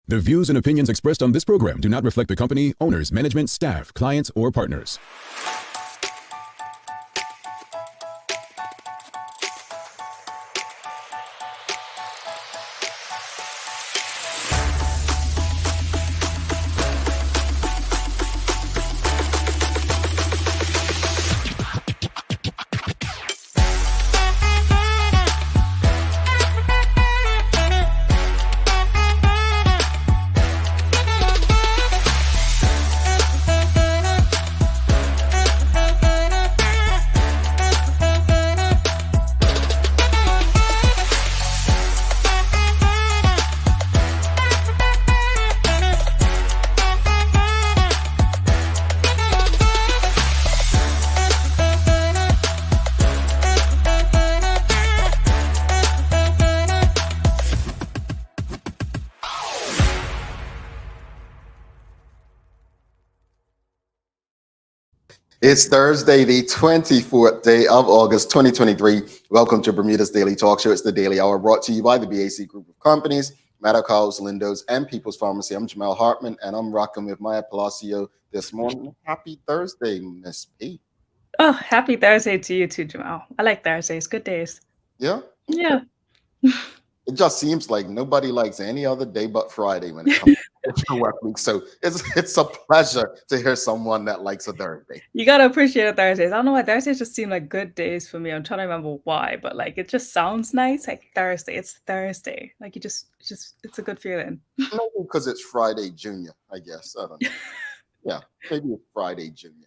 The views and opinions expressed on this program do not reflect the company, owners, management, staff, clients, or partners. It's Thursday, the 24th day of August, 2023. Welcome to Bermuda's Daily Talk Show. It's the Daily Hour brought to you by the BAC Group of Companies, Maddox, Lindos, and People's Pharmacy. I'm Jamal Hartman, and I'm rocking with Maya Palacio this morning. Happy Thursday, Miss P. Oh, happy Thursday to you too, Jamal. I like Thursdays. Good days. Yeah? Yeah. It just seems like nobody likes any other day but Friday when it comes to work week. So it's a pleasure to hear someone that likes a Thursday. You gotta appreciate Thursdays. I don't know why Thursdays just seem like good days for me. I'm trying to remember why, but like it just sounds nice. Like Thursday, it's Thursday. Like it's a good feeling. Maybe because it's Friday Junior, I guess. I don't know. Yeah, maybe it's Friday Junior.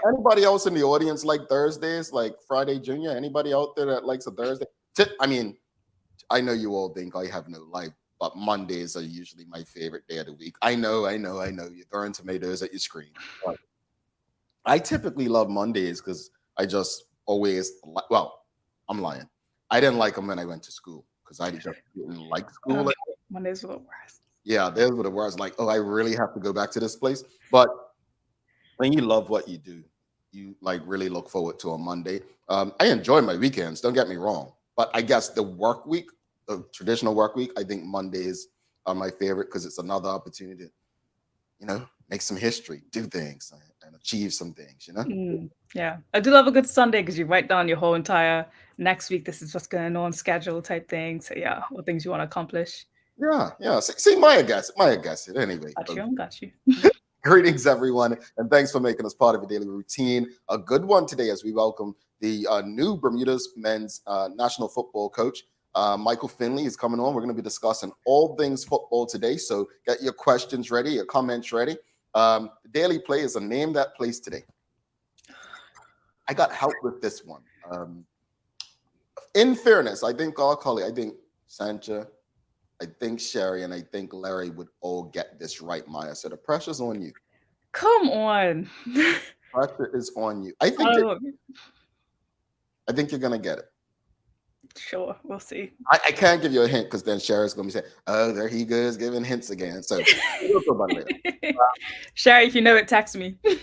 Anybody else in the audience like Thursdays, like Friday Junior? Anybody out there that likes a Thursday? I mean, I know you all think I have no life, but Mondays are usually my favorite day of the week. I know. You're throwing tomatoes at your screen. But I typically love Mondays because I just always, well, I'm lying. I didn't like them when I went to school because I just didn't like school. Mondays were the worst. Yeah, those were the worst. Like, oh, I really have to go back to this place. But when you love what you do, you like really look forward to a Monday. I enjoy my weekends, don't get me wrong. But I guess the work week, the traditional work week, I think Mondays are my favorite because it's another opportunity to, make some history, do things, and achieve some things, Yeah. I do love a good Sunday because you write down your whole entire next week. This is what's going on, schedule type thing. So yeah, what things you want to accomplish. Yeah. See, Maya gets it anyway. Got you. Greetings, everyone, and thanks for making us part of your daily routine. A good one today as we welcome the new Bermuda's men's national football coach, Michael Finley, is coming on. We're going to be discussing all things football today, so get your questions ready, your comments ready. The Daily Play is a Name That Place today. I got help with this one. In fairness, I think our colleague, I think Sancha, I think Sherry, and I think Larry would all get this right, Maya. So the pressure's on you. Come on. Pressure is on you. I think you're gonna get it. Sure, we'll see. I can't give you a hint because then Sherry's gonna be saying, "Oh, there he goes giving hints again." So we'll go about it. Sherry, if you know it, text me. Wow,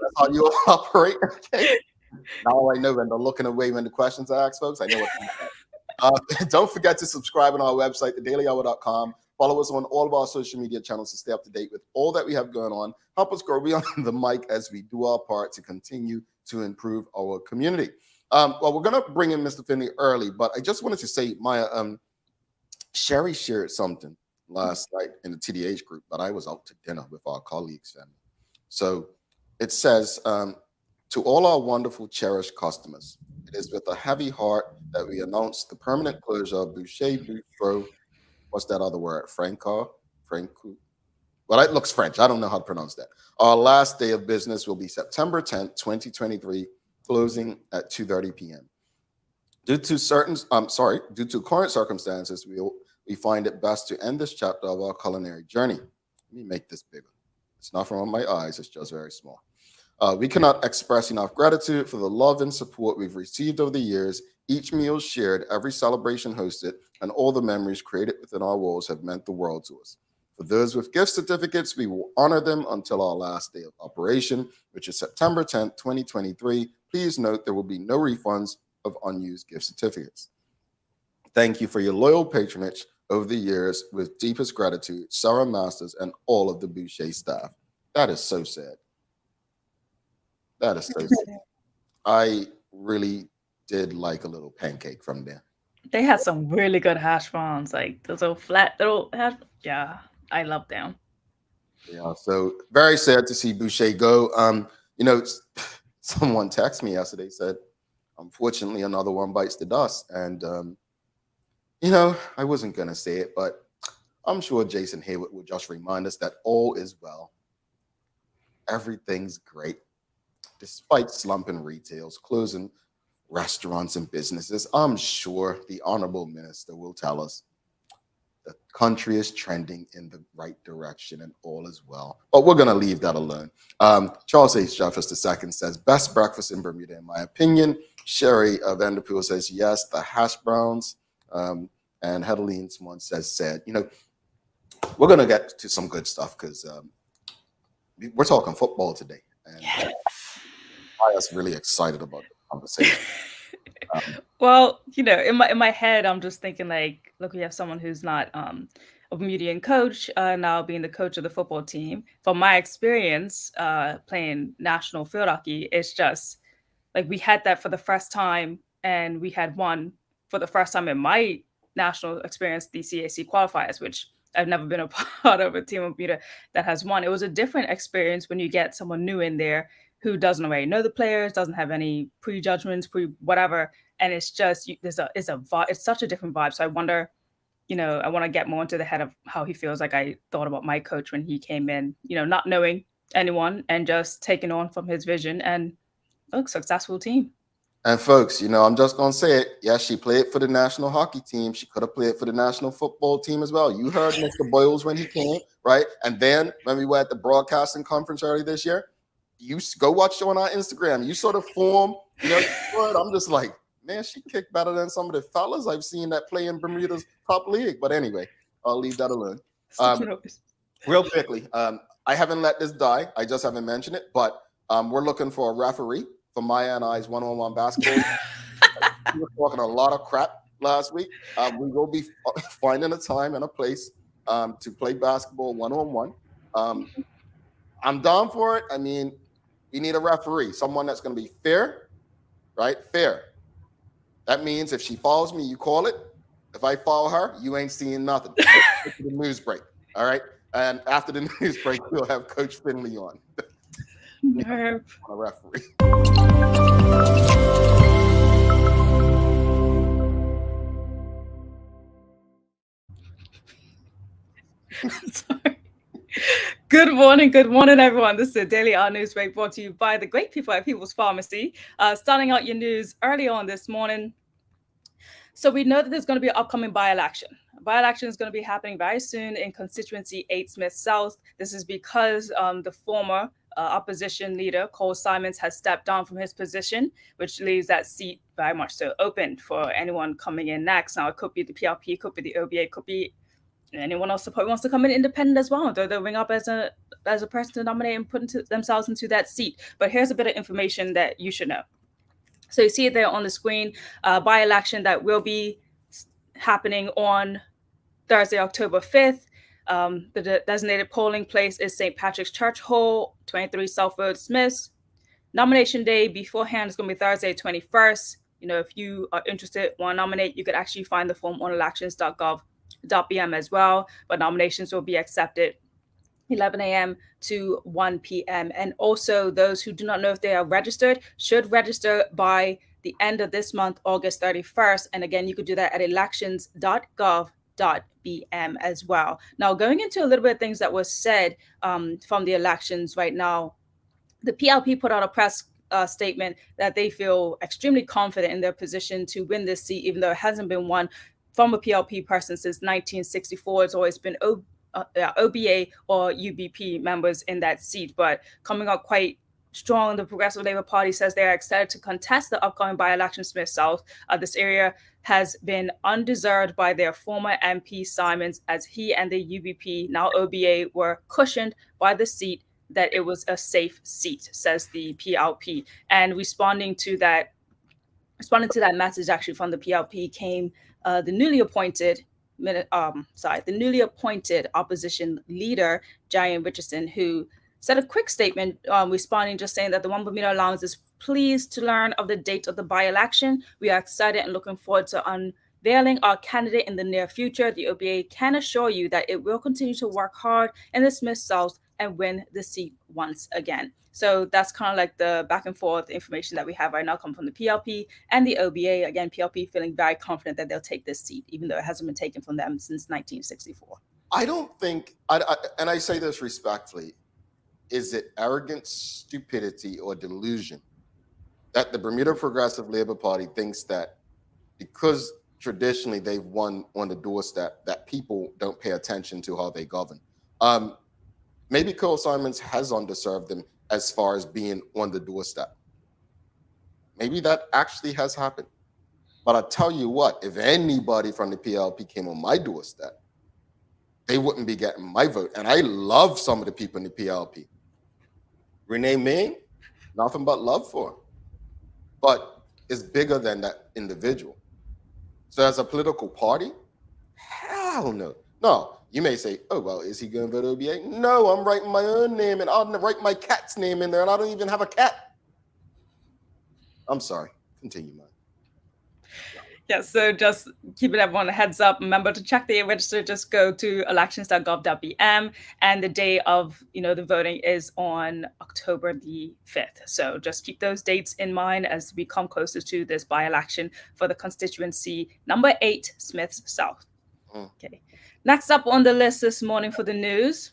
that's how you operate. Okay. Now I know when they're looking away when the questions are asked, folks. I know what. Don't forget to subscribe on our website, thedailyhour.com. Follow us on all of our social media channels to stay up to date with all that we have going on. Help us grow beyond the mic as we do our part to continue to improve our community. Well, we're going to bring in Mr. Finley early, but I just wanted to say, Maya, Sherry shared something last night in the TDH group, but I was out to dinner with our colleagues. So it says, to all our wonderful, cherished customers, it is with a heavy heart that we announce the permanent closure of Boucher Bistro. What's that other word? Franco? Well, it looks French. I don't know how to pronounce that. Our last day of business will be September 10th, 2023, closing at 2:30 p.m. Due to current circumstances, we find it best to end this chapter of our culinary journey. Let me make this bigger. It's not from my eyes. It's just very small. We cannot express enough gratitude for the love and support we've received over the years. Each meal shared, every celebration hosted, and all the memories created within our walls have meant the world to us. For those with gift certificates, we will honor them until our last day of operation, which is September 10th, 2023. Please note there will be no refunds of unused gift certificates. Thank you for your loyal patronage over the years with deepest gratitude, Sarah Masters and all of the Boucher staff. That is so sad. That is so sad. I really did like a little pancake from there. They had some really good hash browns, like those little flat little hash. Yeah, I love them. Yeah, so very sad to see Boucher go. Someone texted me yesterday, said, unfortunately, another one bites the dust. And, I wasn't going to say it, but I'm sure Jason Hayward will just remind us that all is well. Everything's great. Despite slumping retails, closing restaurants and businesses, I'm sure the honorable minister will tell us the country is trending in the right direction and all is well. But we're going to leave that alone. Charles H. Jeffers II says, best breakfast in Bermuda, in my opinion. Sherry Vanderpool says, yes, the hash browns. And Hedeline Swan says, sad. We're going to get to some good stuff because we're talking football today. And I was really excited about the conversation. Well, in my head, I'm just thinking like, look, we have someone who's not a Bermudian coach now being the coach of the football team. From my experience playing national field hockey, it's just like we had that for the first time, and we had one for the first time in my national experience, the CAC qualifiers, which I've never been a part of a team of Bermuda that has won. It was a different experience when you get someone new in there who doesn't already know the players, doesn't have any prejudgments, whatever, and it's just it's such a different vibe. So I wonder, I want to get more into the head of how he feels. Like I thought about my coach when he came in, not knowing anyone and just taking on from his vision, and look, successful team. And folks, I'm just going to say it. Yes, she played for the national hockey team. She could have played for the national football team as well. You heard Mr. Boyles when he came, right? And then when we were at the broadcasting conference early this year, you go watch on our Instagram. You saw the form, I'm just like, man, she kicked better than some of the fellas I've seen that play in Bermuda's top league. But anyway, I'll leave that alone. Real quickly, I haven't let this die. I just haven't mentioned it, but we're looking for a referee for Maya and I's one-on-one basketball. We were talking a lot of crap last week. We will be finding a time and a place to play basketball one-on-one. I'm down for it. I mean, we need a referee, someone that's going to be fair, right? Fair. That means if she follows me, you call it. If I follow her, you ain't seeing nothing. The news break, all right? And after the news break, we'll have Coach Finley on. A referee. Sorry. Good morning, everyone. This is the Daily R News Break brought to you by the great people at People's Pharmacy. Starting out your news early on this morning. So we know that there's going to be an upcoming by-election. By-election is going to be happening very soon in constituency 8 Smith South. This is because the former opposition leader, Cole Simons, has stepped down from his position, which leaves that seat very much so open for anyone coming in next. Now, it could be the PRP, it could be the OBA, it could be anyone else that probably wants to come in independent as well. They'll ring up as a person to nominate and put themselves into that seat. But here's a bit of information that you should know. So you see it there on the screen, by-election that will be happening on Thursday, October 5th. The designated polling place is St. Patrick's Church Hall, 23 Salford Smith. Nomination day beforehand is going to be Thursday, 21st. If you are interested, want to nominate, you could actually find the form on elections.gov.bm as well. But nominations will be accepted 11 a.m. to 1 p.m. And also those who do not know if they are registered should register by the end of this month, August 31st. And again, you could do that at elections.gov.bm as well. Now, going into a little bit of things that was said from the elections right now, the PLP put out a press statement that they feel extremely confident in their position to win this seat, even though it hasn't been won from a PLP person since 1964. It's always been OBA or UBP members in that seat, but coming up quite strong, the Progressive Labour Party says they are excited to contest the upcoming by-election Smith South. This area has been undeserved by their former MP Simons, as he and the UBP, now OBA, were cushioned by the seat that it was a safe seat, says the PLP. And responding to that message actually from the PLP came the newly appointed the newly appointed opposition leader, Jaian Richardson, who said a quick statement responding, just saying that the One Bermuda Alliance is pleased to learn of the date of the by-election. We are excited and looking forward to unveiling our candidate in the near future. The OBA can assure you that it will continue to work hard in the Smith South and win the seat once again. So that's kind of like the back and forth information that we have right now come from the PLP and the OBA. Again, PLP feeling very confident that they'll take this seat, even though it hasn't been taken from them since 1964. I don't think, and I say this respectfully, is it arrogance, stupidity, or delusion that the Bermuda Progressive Labor Party thinks that because traditionally they've won on the doorstep, that people don't pay attention to how they govern? Maybe Cole Simons has underserved them as far as being on the doorstep. Maybe that actually has happened. But I'll tell you what, if anybody from the PLP came on my doorstep, they wouldn't be getting my vote. And I love some of the people in the PLP. Renee Ming, nothing but love for him. But it's bigger than that individual. So as a political party, hell no. No, you may say, oh, well, is he going to vote OBA? No, I'm writing my own name, and I'll write my cat's name in there, and I don't even have a cat. I'm sorry. Continue, man. Yeah, so just keeping everyone a heads up. Remember to check the register. Just go to elections.gov.bm, and the day of the voting is on October the 5th. So just keep those dates in mind as we come closer to this by-election for the constituency number 8, Smith South. Okay. Next up on the list this morning for the news.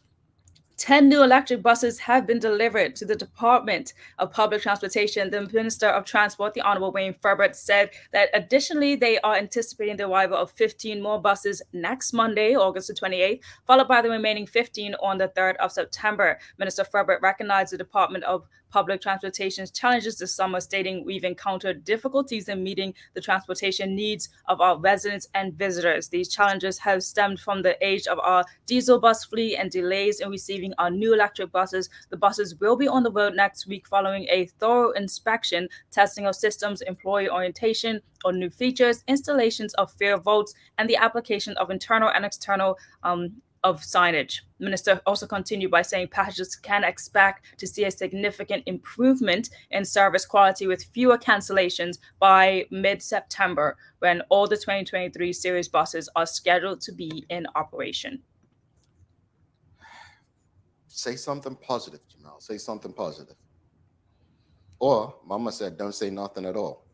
10 new electric buses have been delivered to the Department of Public Transportation. The Minister of Transport, the Honorable Wayne Furbert, said that additionally, they are anticipating the arrival of 15 more buses next Monday, August the 28th, followed by the remaining 15 on the 3rd of September. Minister Furbert recognized the Department of Public Transportation's challenges this summer, stating we've encountered difficulties in meeting the transportation needs of our residents and visitors. These challenges have stemmed from the age of our diesel bus fleet and delays in receiving our new electric buses. The buses will be on the road next week following a thorough inspection, testing of systems, employee orientation on new features, installations of fair votes, and the application of internal and external of signage. The minister also continued by saying passengers can expect to see a significant improvement in service quality with fewer cancellations by mid-September, when all the 2023 series buses are scheduled to be in operation. Say something positive, Jamal. Say something positive. Or Mama said, don't say nothing at all.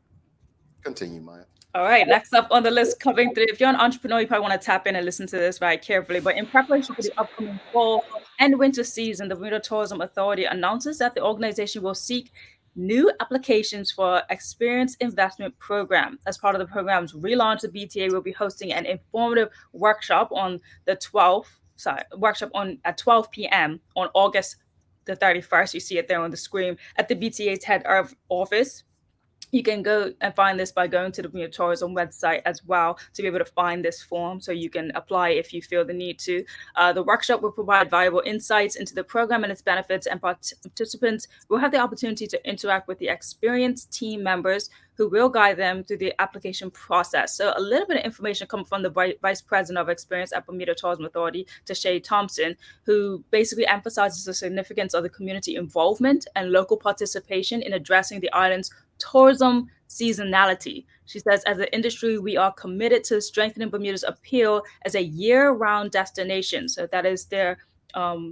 Continue, Maya. All right, next up on the list, coming through. If you're an entrepreneur, you probably want to tap in and listen to this very carefully. But in preparation for the upcoming fall and winter season, the Bermuda Tourism Authority announces that the organization will seek new applications for Experience Investment Program. As part of the program's relaunch, the BTA will be hosting an informative workshop on the 12th. At 12 p.m. on August the 31st. You see it there on the screen at the BTA's head office. You can go and find this by going to the Bermuda Tourism website as well to be able to find this form so you can apply if you feel the need to. The workshop will provide valuable insights into the program and its benefits, and participants will have the opportunity to interact with the experienced team members who will guide them through the application process. So a little bit of information coming from the Vice President of Experience at Bermuda Tourism Authority, Thompson, who basically emphasizes the significance of the community involvement and local participation in addressing the island's tourism seasonality. She says, as an industry, we are committed to strengthening Bermuda's appeal as a year-round destination. So that is their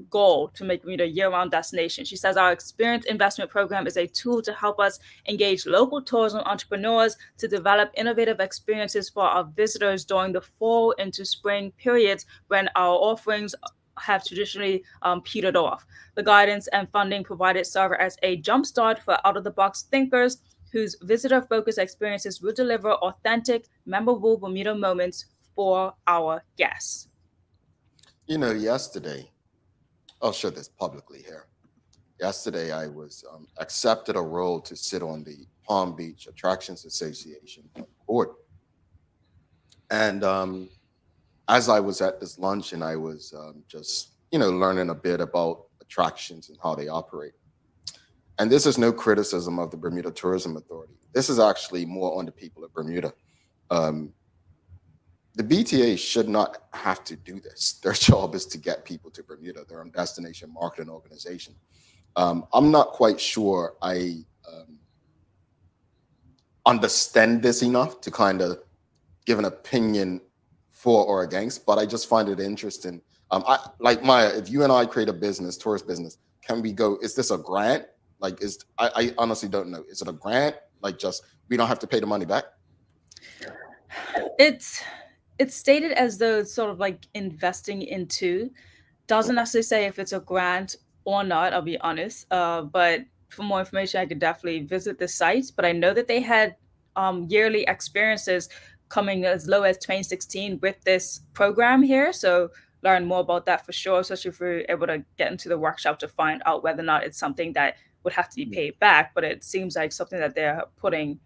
goal, to make Bermuda a year-round destination. She says our Experience Investment Program is a tool to help us engage local tourism entrepreneurs to develop innovative experiences for our visitors during the fall into spring periods when our offerings have traditionally petered off. The guidance and funding provided serve as a jumpstart for out-of-the-box thinkers whose visitor-focused experiences will deliver authentic, memorable Bermuda moments for our guests. Yesterday, I'll share this publicly here. Yesterday, I was accepted a role to sit on the Palm Beach Attractions Association board. And as I was at this luncheon, I was just, learning a bit about attractions and how they operate. And this is no criticism of the Bermuda Tourism Authority. This is actually more on the people of Bermuda. The BTA should not have to do this. Their job is to get people to Bermuda. They're a destination marketing organization. I'm not quite sure I understand this enough to kind of give an opinion for or against, but I just find it interesting. Like Maya, if you and I create a business, tourist business, can we go, is this a grant? Like, I honestly don't know. Is it a grant? Like, just, we don't have to pay the money back? It's stated as though it's sort of like investing into. Doesn't necessarily say if it's a grant or not, I'll be honest. But for more information, I could definitely visit the site. But I know that they had yearly experiences coming as low as 2016 with this program here. So learn more about that for sure, especially if we're able to get into the workshop to find out whether or not it's something that would have to be paid back. But it seems like something that they're putting,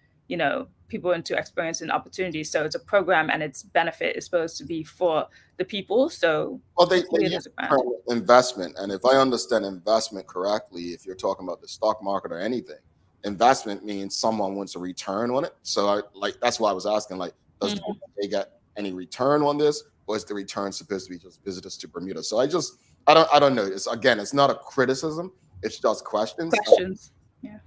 people into experience and opportunities. So it's a program, and its benefit is supposed to be for the people. So well, they use investment, and if I understand investment correctly, if you're talking about the stock market or anything, investment means someone wants a return on it. So that's why I was asking, like, does they get any return on this, or is the return supposed to be just visitors to Bermuda? So I don't know. It's not a criticism. It's just questions. Yeah.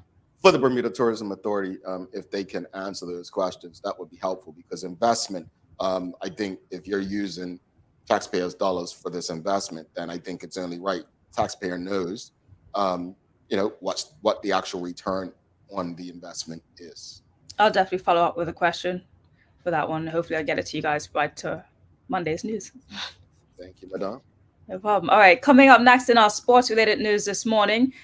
For the Bermuda Tourism Authority, if they can answer those questions, that would be helpful, because investment, I think if you're using taxpayers' dollars for this investment, then I think it's only right. Taxpayer knows, what the actual return on the investment is. I'll definitely follow up with a question for that one. Hopefully I'll get it to you guys by to Monday's news. Thank you, madam. No problem. All right, coming up next in our sports-related news this morning,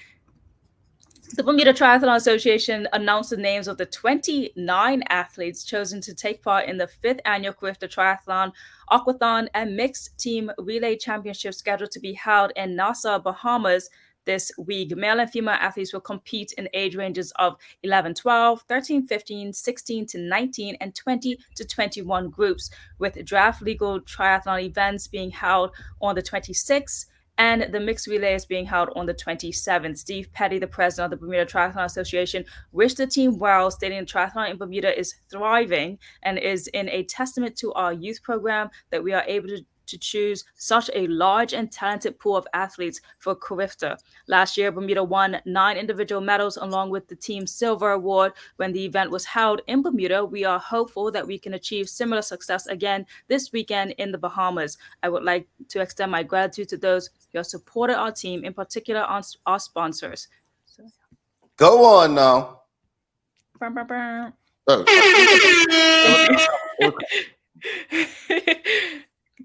the Bermuda Triathlon Association announced the names of the 29 athletes chosen to take part in the 5th annual Carifta Triathlon, Aquathon, and Mixed Team Relay Championship scheduled to be held in Nassau, Bahamas this week. Male and female athletes will compete in age ranges of 11-12, 13-15, 16-19, and 20-21 groups, with draft legal triathlon events being held on the 26th and the mixed relay is being held on the 27th. Steve Petty, the president of the Bermuda Triathlon Association, wished the team well, stating the triathlon in Bermuda is thriving and is in a testament to our youth program that we are able to choose such a large and talented pool of athletes for Carifta. Last year, Bermuda won 9 individual medals along with the team silver award when the event was held in Bermuda. We are hopeful that we can achieve similar success again this weekend in the Bahamas. I would like to extend my gratitude to those who have supported our team, in particular our sponsors. Go on now.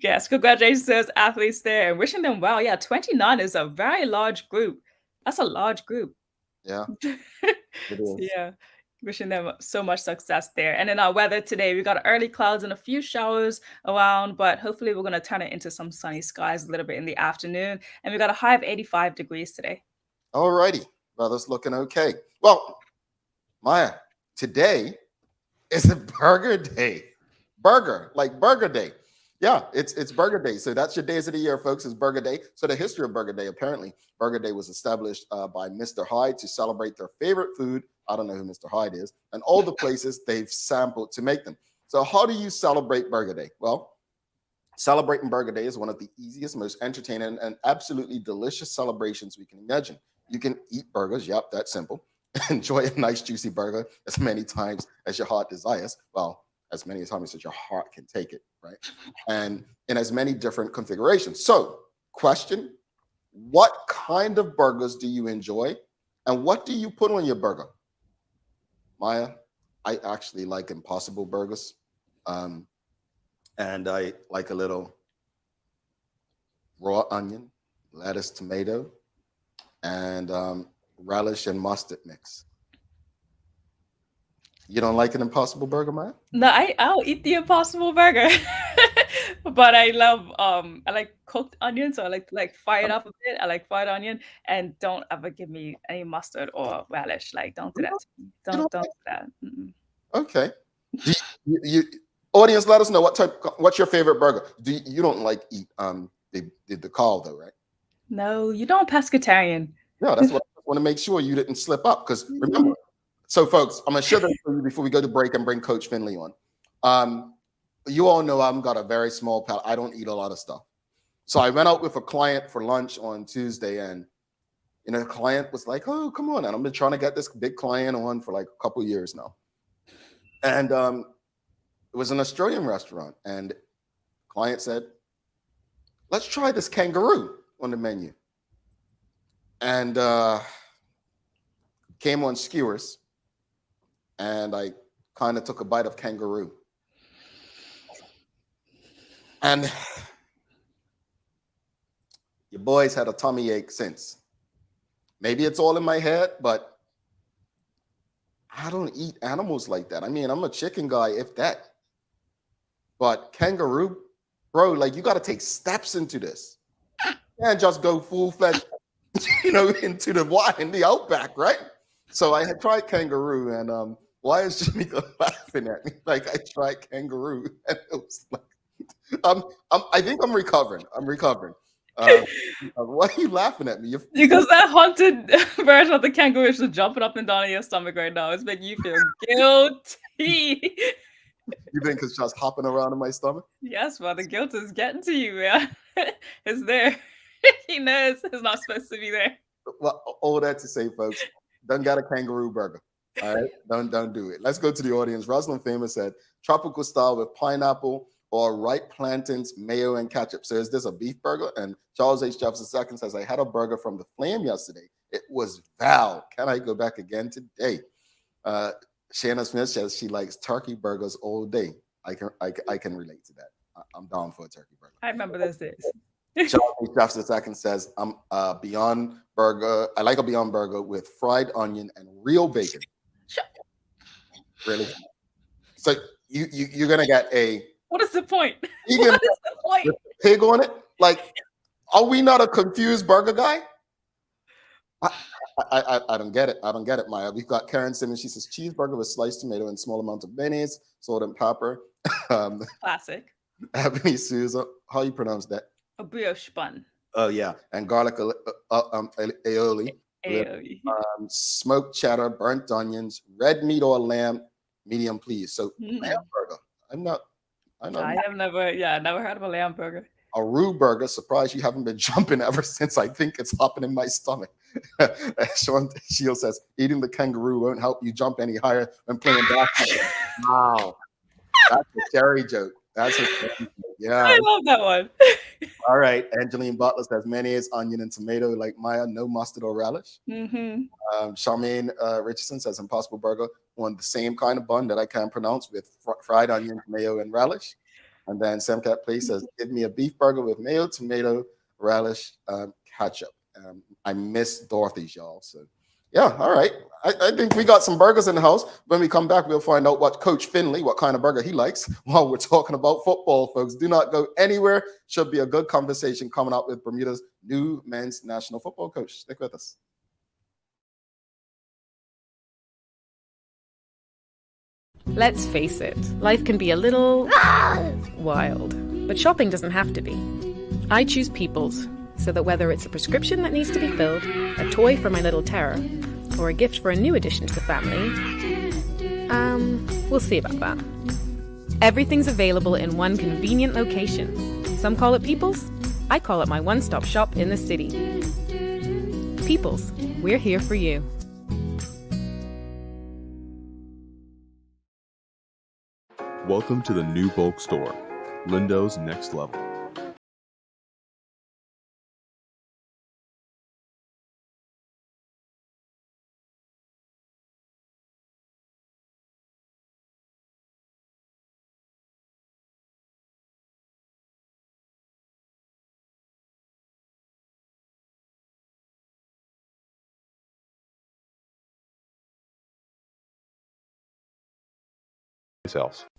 Yes, congratulations to those athletes there and wishing them well. Yeah, 29 is a very large group. That's a large group. Yeah. It is. Yeah, wishing them so much success there. And in our weather today, we got early clouds and a few showers around, but hopefully we're going to turn it into some sunny skies a little bit in the afternoon. And we got a high of 85 degrees today. All righty. Weather's looking okay. Well, Maya, today is a burger day. Burger day. Yeah, it's Burger Day. So that's your days of the year, folks, is Burger Day. So the history of Burger Day, apparently, Burger Day was established by Mr. Hyde to celebrate their favorite food. I don't know who Mr. Hyde is, and all the places they've sampled to make them. So how do you celebrate Burger Day? Well, celebrating Burger Day is one of the easiest, most entertaining, and absolutely delicious celebrations we can imagine. You can eat burgers. Yep, that's simple. Enjoy a nice, juicy burger as many times as your heart desires. Well, as many times as your heart can take it, right? And in as many different configurations. So, question, what kind of burgers do you enjoy? And what do you put on your burger? Maya, I actually like Impossible burgers. And I like a little raw onion, lettuce, tomato, and relish and mustard mix. You don't like an Impossible burger, Maya? No, I'll eat the Impossible burger. But I love I like cooked onions, so I like fry it up a bit. I like fried onion, and don't ever give me any mustard or relish. Like, don't do that to me. Don't do that. Mm-mm. Okay. You audience, let us know what's your favorite burger. You don't like eat the caul though, right? No, you don't pescatarian. No, that's what I want to make sure you didn't slip up, because remember. So, folks, I'm going to share that for you before we go to break and bring Coach Finley on. you all know I've got a very small palate. I don't eat a lot of stuff. So I went out with a client for lunch on Tuesday, and the client was like, "Oh, come on!" And I've been trying to get this big client on for like a couple of years now. And it was an Australian restaurant, and the client said, "Let's try this kangaroo on the menu." And came on skewers, and I kind of took a bite of kangaroo. And your boys had a tummy ache since. Maybe it's all in my head, but I don't eat animals like that. I mean, I'm a chicken guy, if that. But kangaroo, bro, like you got to take steps into this. You can't just go full-fledged, into the outback, right? So I had tried kangaroo, and why is Jamaica laughing at me? Like I tried kangaroo, and it was like, I think I'm recovering. Why are you laughing at me? Because that haunted version of the kangaroo is just jumping up and down in your stomach right now. It's making you feel guilty. You think it's just hopping around in my stomach? Yes, well, the guilt is getting to you, man. It's there. He knows it's not supposed to be there. Well, all that to say, folks, don't get a kangaroo burger. All right, don't do it. Let's go to the audience. Rosalind Famous said tropical style with pineapple or ripe plantains, mayo, and ketchup. So is this a beef burger? And Charles H. Jefferson II says, I had a burger from the Flame yesterday. It was Val. Can I go back again today? Shanna Smith says she likes turkey burgers all day. I can relate to that. I'm down for a turkey burger. I remember those days. Charles H. Jefferson II says, I'm Beyond Burger. I like a Beyond Burger with fried onion and real bacon. Really? So you're gonna get a. What is the point? What is the point? Pig on it? Like, are we not a confused burger guy? I don't get it. I don't get it, Maya. We've got Karen Simmons. She says cheeseburger with sliced tomato and small amount of mayonnaise, salt and pepper. Classic. Ebony Souza. How you pronounce that? A brioche bun. Oh yeah, and garlic aioli. Smoked cheddar, burnt onions, red meat or lamb, medium please. So lamb burger. I have never heard of a lamb burger. A roux burger. Surprised you haven't been jumping ever since. I think it's hopping in my stomach. Sean Shield says eating the kangaroo won't help you jump any higher than playing basketball. Wow, that's a cherry joke. Yeah. I love that one. All right. Angeline Butler says mayonnaise, onion, and tomato like Maya, no mustard or relish. Charmaine Richardson says Impossible Burger on the same kind of bun that I can't pronounce with fried onion, mayo, and relish. And then Samcat Place says, give me a beef burger with mayo, tomato, relish, ketchup. I miss Dorothy's, y'all. So, yeah, all right. I think we got some burgers in the house. When we come back, we'll find out what Coach Finley, what kind of burger he likes while we're talking about football, folks. Do not go anywhere. Should be a good conversation coming up with Bermuda's new men's national football coach. Stick with us. Let's face it, life can be a little wild, but shopping doesn't have to be. I choose People's, so that whether it's a prescription that needs to be filled, a toy for my little terror, or a gift for a new addition to the family, we'll see about that. Everything's available in one convenient location. Some call it People's, I call it my one-stop shop in the city. People's, we're here for you. Welcome to the new bulk store, Lindo's Next Level.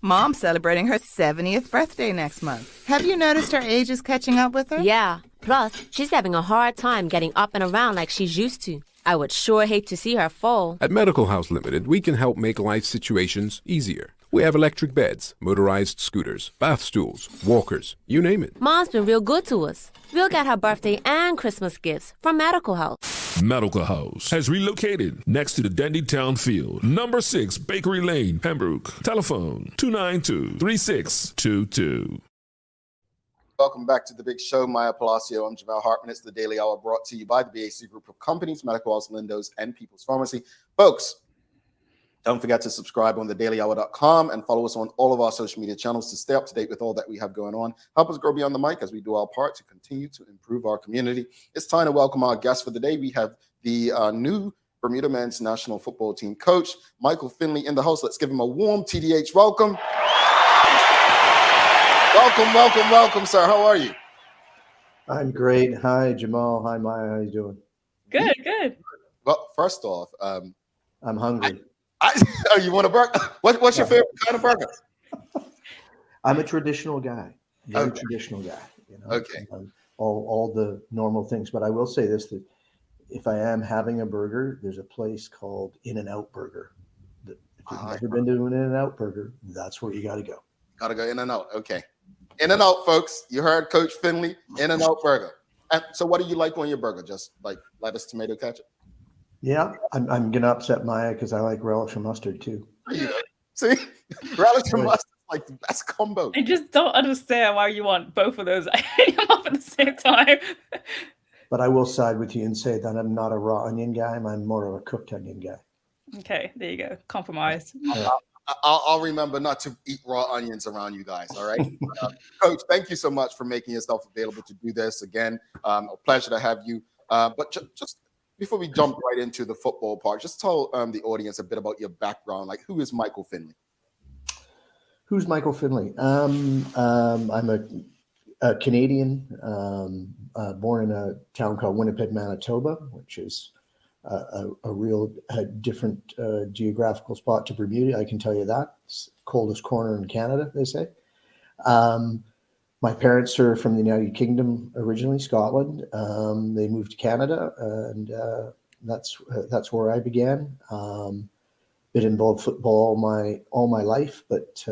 Mom's celebrating her 70th birthday next month. Have you noticed her age is catching up with her? Yeah. Plus, she's having a hard time getting up and around like she's used to. I would sure hate to see her fall. At Medical House Limited, we can help make life situations easier. We have electric beds, motorized scooters, bath stools, walkers, you name it. Mom's been real good to us. We'll get her birthday and Christmas gifts from Medical House. Medical House has relocated next to the Dandy Town Field, number 6 Bakery Lane, Pembroke. Telephone 292-3622. Welcome back to the big show. Maya Palacio. I'm Jamal Hartman. It's the Daily Hour brought to you by the BAC Group of Companies, Medical House, Lindos, and People's Pharmacy. Folks, don't forget to subscribe on thedailyhour.com and follow us on all of our social media channels to stay up to date with all that we have going on. Help us grow beyond the mic as we do our part to continue to improve our community. It's time to welcome our guest for the day. We have the new Bermuda men's national football team coach, Michael Finley, in the house. Let's give him a warm TDH welcome. Welcome, sir. How are you? I'm great. Hi, Jamal. Hi, Maya. How you doing? Good. Well, first off, I'm hungry. Oh, you want a burger? What's your favorite kind of burger? I'm a traditional guy. Very traditional guy. You know? Okay. All the normal things. But I will say this, that if I am having a burger, there's a place called In-N-Out Burger. If you've never been to an In-N-Out Burger, that's where you got to go. Got to go In-N-Out. Okay. In-N-Out, folks. You heard Coach Finley, In-N-Out Burger. And so what do you like on your burger? Just like lettuce, tomato, ketchup? Yeah, I'm going to upset Maya because I like relish and mustard too. Yeah. See? Relish and mustard is like the best combo. I just don't understand why you want both of those at the same time. But I will side with you and say that I'm not a raw onion guy. I'm more of a cooked onion guy. Okay, there you go. Compromise. I'll remember not to eat raw onions around you guys, all right? Coach, thank you so much for making yourself available to do this. Again, a pleasure to have you. But just before we jump right into the football part, just tell the audience a bit about your background. Like, who is Michael Finley? Who's Michael Finley? I'm a Canadian, born in a town called Winnipeg, Manitoba, which is a real different geographical spot to Bermuda. I can tell you that. It's the coldest corner in Canada, they say. My parents are from the United Kingdom originally, Scotland. They moved to Canada, and that's where I began. Been involved football all my life, but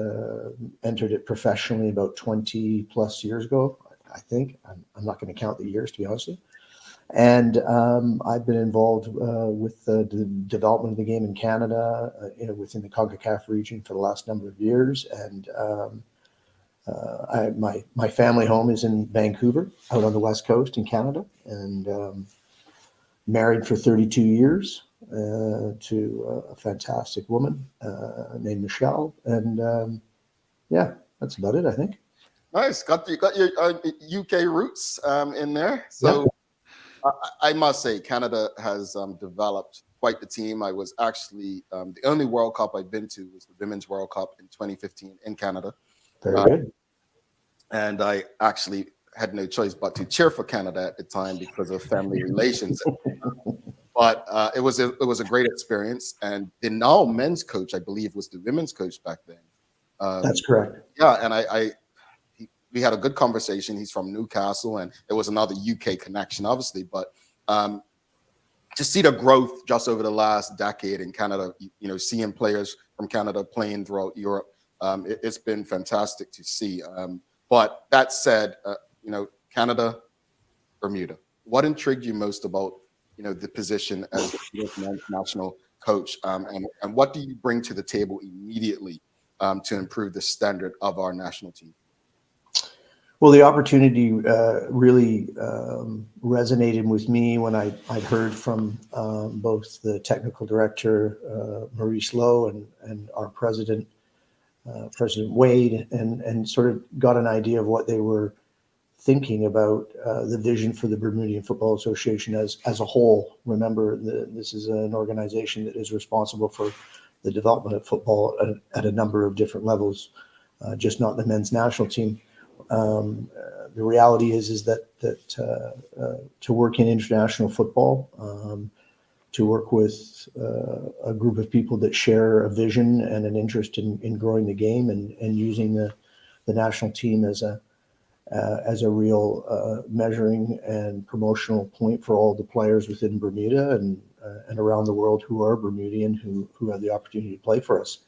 entered it professionally about 20 plus years ago, I think. I'm not going to count the years, to be honest with you. And I've been involved with the development of the game in Canada, within the CONCACAF region for the last number of years. And my family home is in Vancouver, out on the West Coast in Canada, and married for 32 years to a fantastic woman named Michelle. And yeah, that's about it, I think. Nice. Got your UK roots in there. So yeah. I must say, Canada has developed quite the team. I was actually the only World Cup I've been to was the Women's World Cup in 2015 in Canada. Very good. And I actually had no choice but to cheer for Canada at the time because of family relations. But it was a great experience. And the now men's coach, I believe, was the women's coach back then. That's correct. Yeah, and we had a good conversation. He's from Newcastle, and there was another UK connection, obviously. But to see the growth just over the last decade in Canada, seeing players from Canada playing throughout Europe, it's been fantastic to see. But that said, Canada, Bermuda. What intrigued you most about the position as the national coach, and what do you bring to the table immediately to improve the standard of our national team? Well, the opportunity really resonated with me when I'd heard from both the technical director, Maurice Lowe, and our president, President Wade, and sort of got an idea of what they were thinking about the vision for the Bermudian Football Association as a whole. Remember, this is an organization that is responsible for the development of football at a number of different levels, just not the men's national team. The reality is that to work in international football, to work with a group of people that share a vision and an interest in growing the game and using the national team as a real measuring and promotional point for all the players within Bermuda and around the world who are Bermudian who have the opportunity to play for us.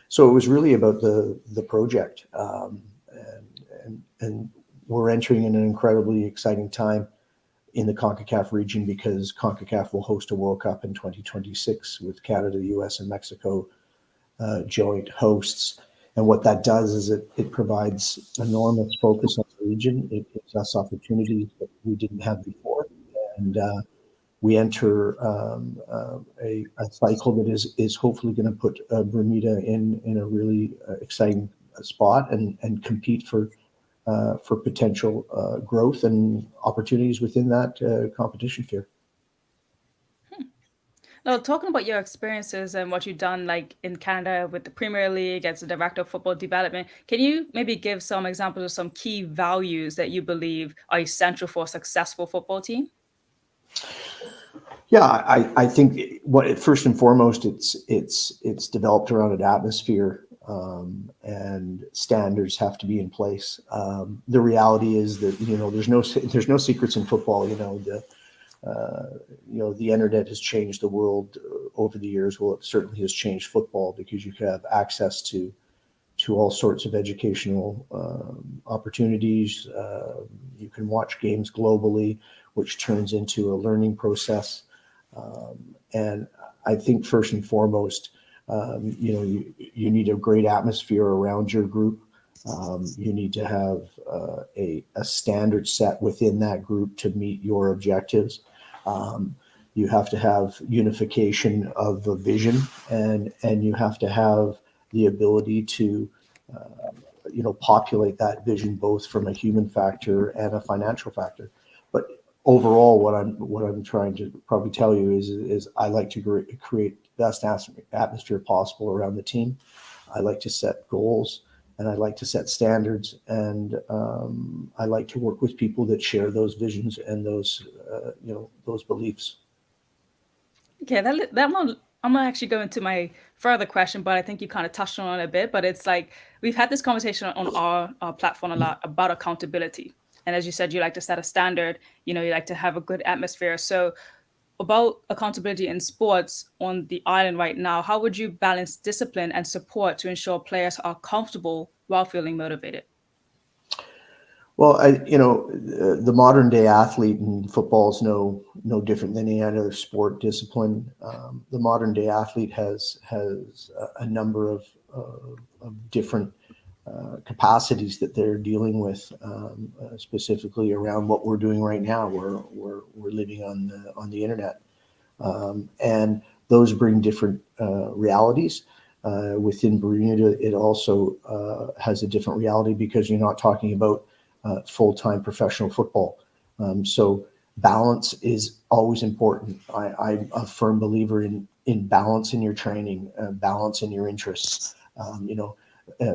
So it was really about the project. And we're entering in an incredibly exciting time in the CONCACAF region, because CONCACAF will host a World Cup in 2026 with Canada, the US, and Mexico joint hosts. And what that does is it provides enormous focus on the region. It gives us opportunities that we didn't have before. And we enter a cycle that is hopefully going to put Bermuda in a really exciting spot and compete for potential growth and opportunities within that competition sphere. Now, talking about your experiences and what you've done, like in Canada with the Premier League as the director of football development, can you maybe give some examples of some key values that you believe are essential for a successful football team? Yeah, I think first and foremost, it's developed around an atmosphere, and standards have to be in place. The reality is that there's no secrets in football. The internet has changed the world over the years. Well, it certainly has changed football, because you have access to all sorts of educational opportunities. You can watch games globally, which turns into a learning process. And I think first and foremost, you need a great atmosphere around your group. You need to have a standard set within that group to meet your objectives. You have to have unification of the vision, and you have to have the ability to populate that vision, both from a human factor and a financial factor. But overall, what I'm trying to probably tell you is I like to create the best atmosphere possible around the team. I like to set goals, and I like to set standards, and I like to work with people that share those visions and those beliefs. Okay, that one, I'm gonna actually go into my further question, but I think you kind of touched on it a bit. But it's like we've had this conversation on our platform a lot about accountability. And as you said, you like to set a standard, you like to have a good atmosphere. So about accountability in sports on the island right now, how would you balance discipline and support to ensure players are comfortable while feeling motivated? Well, the modern day athlete in football is no different than any other sport discipline. The modern day athlete has a number of different capacities that they're dealing with, specifically around what we're doing right now. We're living on the internet, and those bring different realities. Within Bermuda, it also has a different reality, because you're not talking about full-time professional football. So balance is always important. I'm a firm believer in balance in your training, balance in your interests.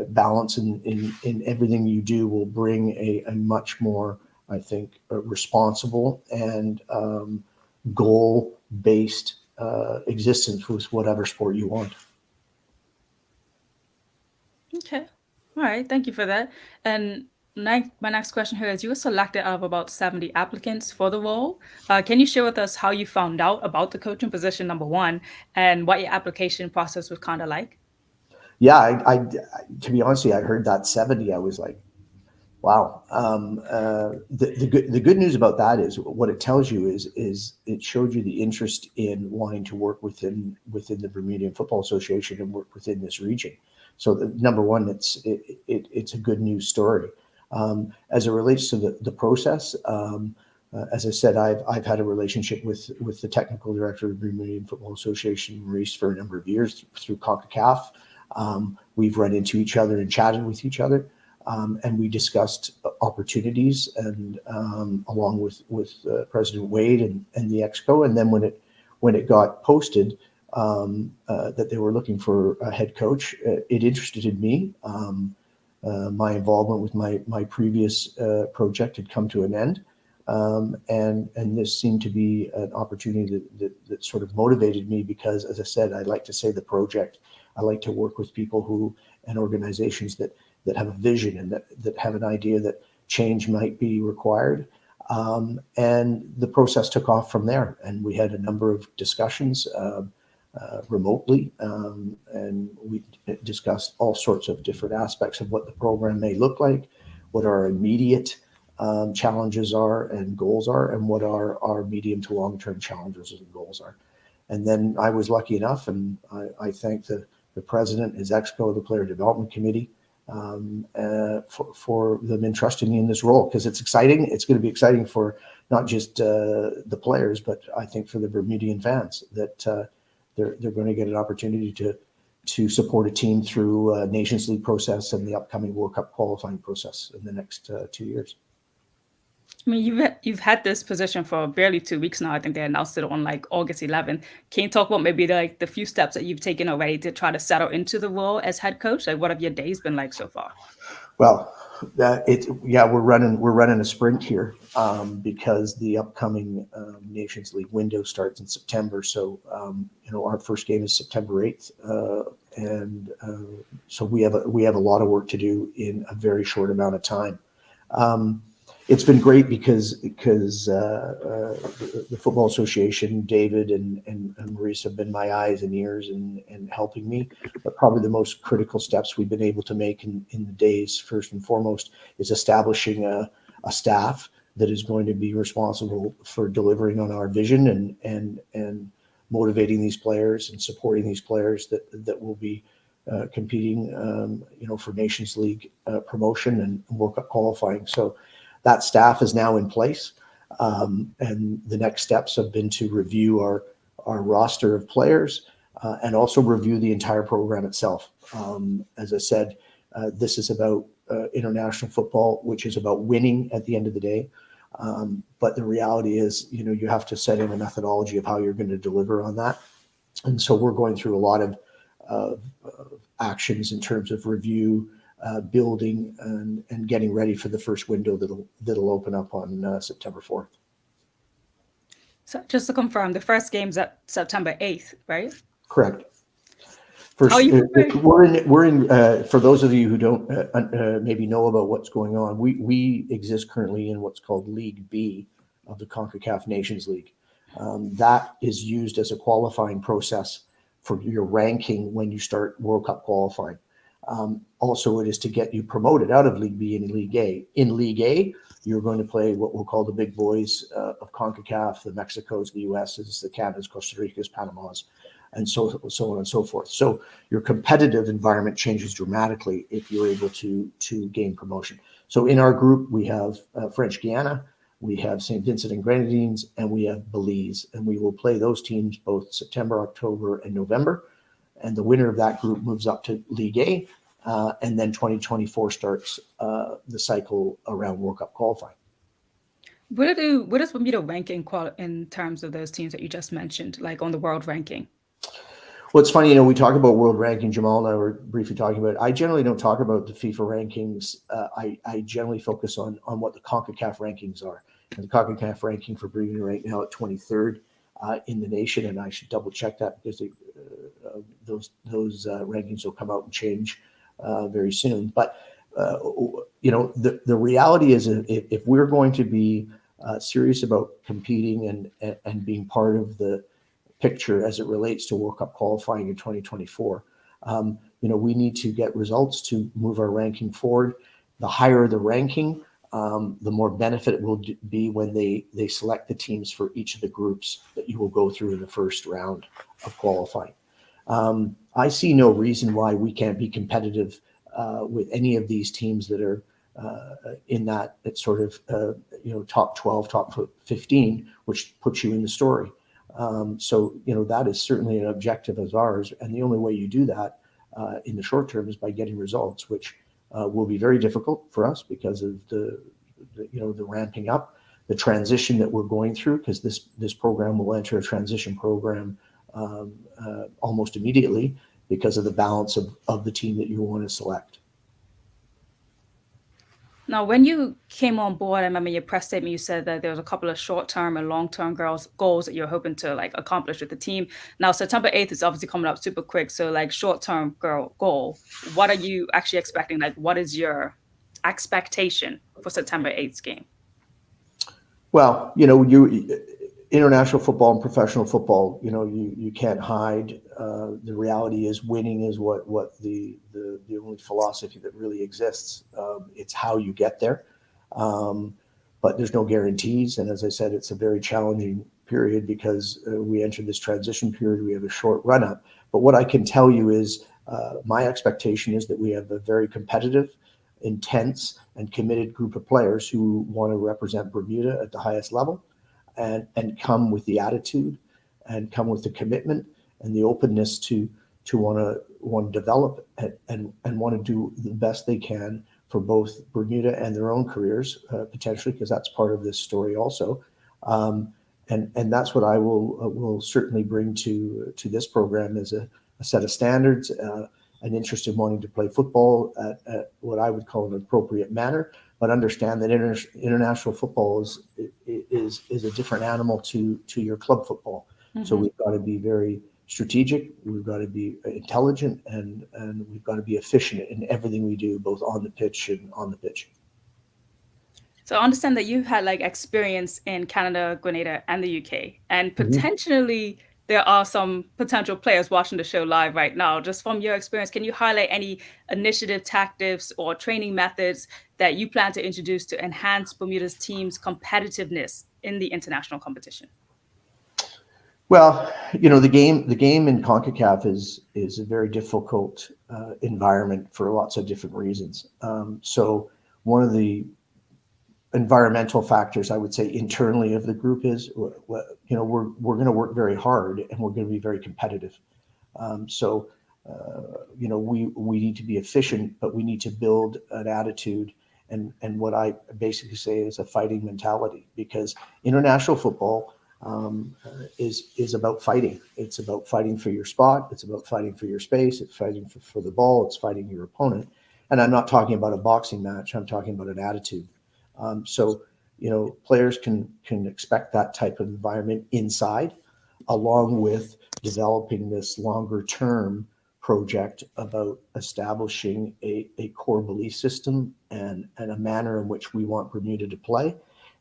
Balance in everything you do will bring a much more, I think, responsible and goal-based existence with whatever sport you want. Okay. All right. Thank you for that. And my next question here is, you were selected out of about 70 applicants for the role. Can you share with us how you found out about the coaching position, number one, and what your application process was kind of like? Yeah, I to be honest with you, I heard that 70. I was like, wow. The good news about that is what it tells you is it showed you the interest in wanting to work within the Bermudian Football Association and work within this region. So number one, it's a good news story. As it relates to the process, as I said, I've had a relationship with the technical director of the Bermudian Football Association, Maurice, for a number of years through CONCACAF. We've run into each other and chatted with each other, and we discussed opportunities, and along with President Wade and the Exco. And then when it got posted that they were looking for a head coach, it interested me. My involvement with my previous project had come to an end, and this seemed to be an opportunity that sort of motivated me, because, as I said, I like to say the project. I like to work with people and organizations that have a vision and that have an idea that change might be required. And the process took off from there, and we had a number of discussions remotely, and we discussed all sorts of different aspects of what the program may look like, what our immediate challenges are and goals are, and what our medium to long-term challenges and goals are. And then I was lucky enough, and I thank the president, his exco, the player development committee, for them entrusting me in this role, because it's exciting. It's going to be exciting for not just the players, but I think for the Bermudian fans, that they're going to get an opportunity to support a team through a Nations League process and the upcoming World Cup qualifying process in the next 2 years. I mean, you've had this position for barely 2 weeks now. I think they announced it on like August 11th. Can you talk about maybe the few steps that you've taken already to try to settle into the role as head coach? Like, what have your days been like so far? Well, we're running a sprint here because the upcoming Nations League window starts in September. So our first game is September 8th, and so we have a lot of work to do in a very short amount of time. It's been great because the Football Association, David and Maurice have been my eyes and ears and helping me. But probably the most critical steps we've been able to make in the days, first and foremost, is establishing a staff that is going to be responsible for delivering on our vision and motivating these players and supporting these players that will be competing, for Nations League promotion and World Cup qualifying. So that staff is now in place, and the next steps have been to review our roster of players and also review the entire program itself. As I said, this is about international football, which is about winning at the end of the day. But the reality is, you have to set in a methodology of how you're going to deliver on that. And so we're going through a lot of actions in terms of review, building and getting ready for the first window that'll open up on September 4th. So just to confirm, the first game's at September 8th, right? Correct. How are you we're in for those of you who don't maybe know about what's going on, we exist currently in what's called League B of the CONCACAF Nations League. That is used as a qualifying process for your ranking when you start World Cup qualifying. Also, it is to get you promoted out of League B and League A. In League A, you're going to play what we'll call the big boys of CONCACAF, the Mexicos, the US's, the Canadas, Costa Ricas, Panamas, and so on and so forth. So your competitive environment changes dramatically if you're able to gain promotion. So in our group, we have French Guiana, we have St. Vincent and Grenadines, and we have Belize. And we will play those teams both September, October, and November. And the winner of that group moves up to League A. And then 2024 starts the cycle around World Cup qualifying. What does Bermuda ranking in terms of those teams that you just mentioned, like on the world ranking? Well, it's funny, we talk about world ranking. Jamal and I were briefly talking about it. I generally don't talk about the FIFA rankings. I generally focus on what the CONCACAF rankings are. And the CONCACAF ranking for Bermuda right now at 23rd in the nation, and I should double check that because those rankings will come out and change very soon. But the reality is, if we're going to be serious about competing and being part of the picture as it relates to World Cup qualifying in 2024, we need to get results to move our ranking forward. The higher the ranking, the more benefit it will be when they select the teams for each of the groups that you will go through in the first round of qualifying. I see no reason why we can't be competitive with any of these teams that are in that sort of top 12, top 15, which puts you in the story. So that is certainly an objective of ours, and the only way you do that in the short term is by getting results, which will be very difficult for us because of the ramping up, the transition that we're going through, because this program will enter a transition program almost immediately because of the balance of the team that you want to select. Now, when you came on board, I remember your press statement, you said that there was a couple of short-term and long-term goals that you're hoping to accomplish with the team. Now, September 8th is obviously coming up super quick. So short-term goal, what are you actually expecting? What is your expectation for September 8th game? Well, international football and professional football, you can't hide. The reality is winning is what the only philosophy that really exists. It's how you get there. but there's no guarantees. And as I said, it's a very challenging period because we entered this transition period. We have a short run up. But what I can tell you is my expectation is that we have a very competitive, intense, and committed group of players who want to represent Bermuda at the highest level and come with the attitude and come with the commitment and the openness to want to develop and want to do the best they can for both Bermuda and their own careers, potentially, because that's part of this story also. And that's what I will certainly bring to this program is a set of standards, an interest in wanting to play football at what I would call an appropriate manner, but understand that international football is a different animal to your club football. Mm-hmm. So we've got to be very strategic, we've got to be intelligent, and we've got to be efficient in everything we do, both on the pitch and on the pitch. So I understand that you've had experience in Canada, Grenada, and the UK, and potentially there are some potential players watching the show live right now. Just from your experience, can you highlight any initiative, tactics, or training methods that you plan to introduce to enhance Bermuda's team's competitiveness in the international competition? Well, the game in CONCACAF is a very difficult environment for lots of different reasons. So one of the environmental factors, I would say, internally of the group is, we're going to work very hard and we're going to be very competitive. We need to be efficient, but we need to build an attitude and what I basically say is a fighting mentality, because international football is about fighting. It's about fighting for your spot. It's about fighting for your space. It's fighting for the ball. It's fighting your opponent. And I'm not talking about a boxing match. I'm talking about an attitude. Players can expect that type of environment inside, along with developing this longer term project about establishing a core belief system and a manner in which we want Bermuda to play.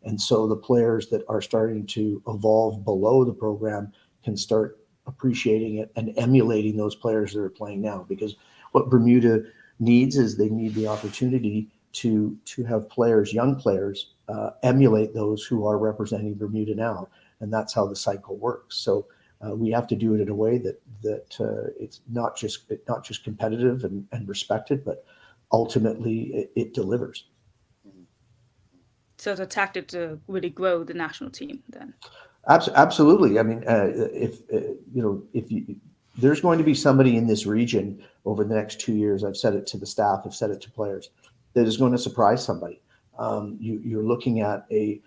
And so the players that are starting to evolve below the program can start appreciating it and emulating those players that are playing now. Because what Bermuda needs is they need the opportunity to have players, young players, emulate those who are representing Bermuda now. And that's how the cycle works. So we have to do it in a way that it's not just competitive and respected, but ultimately it delivers. So it's a tactic to really grow the national team then? Absolutely. I mean, there's going to be somebody in this region over the next 2 years, I've said it to the staff, I've said it to players, that is going to surprise somebody. You're looking at a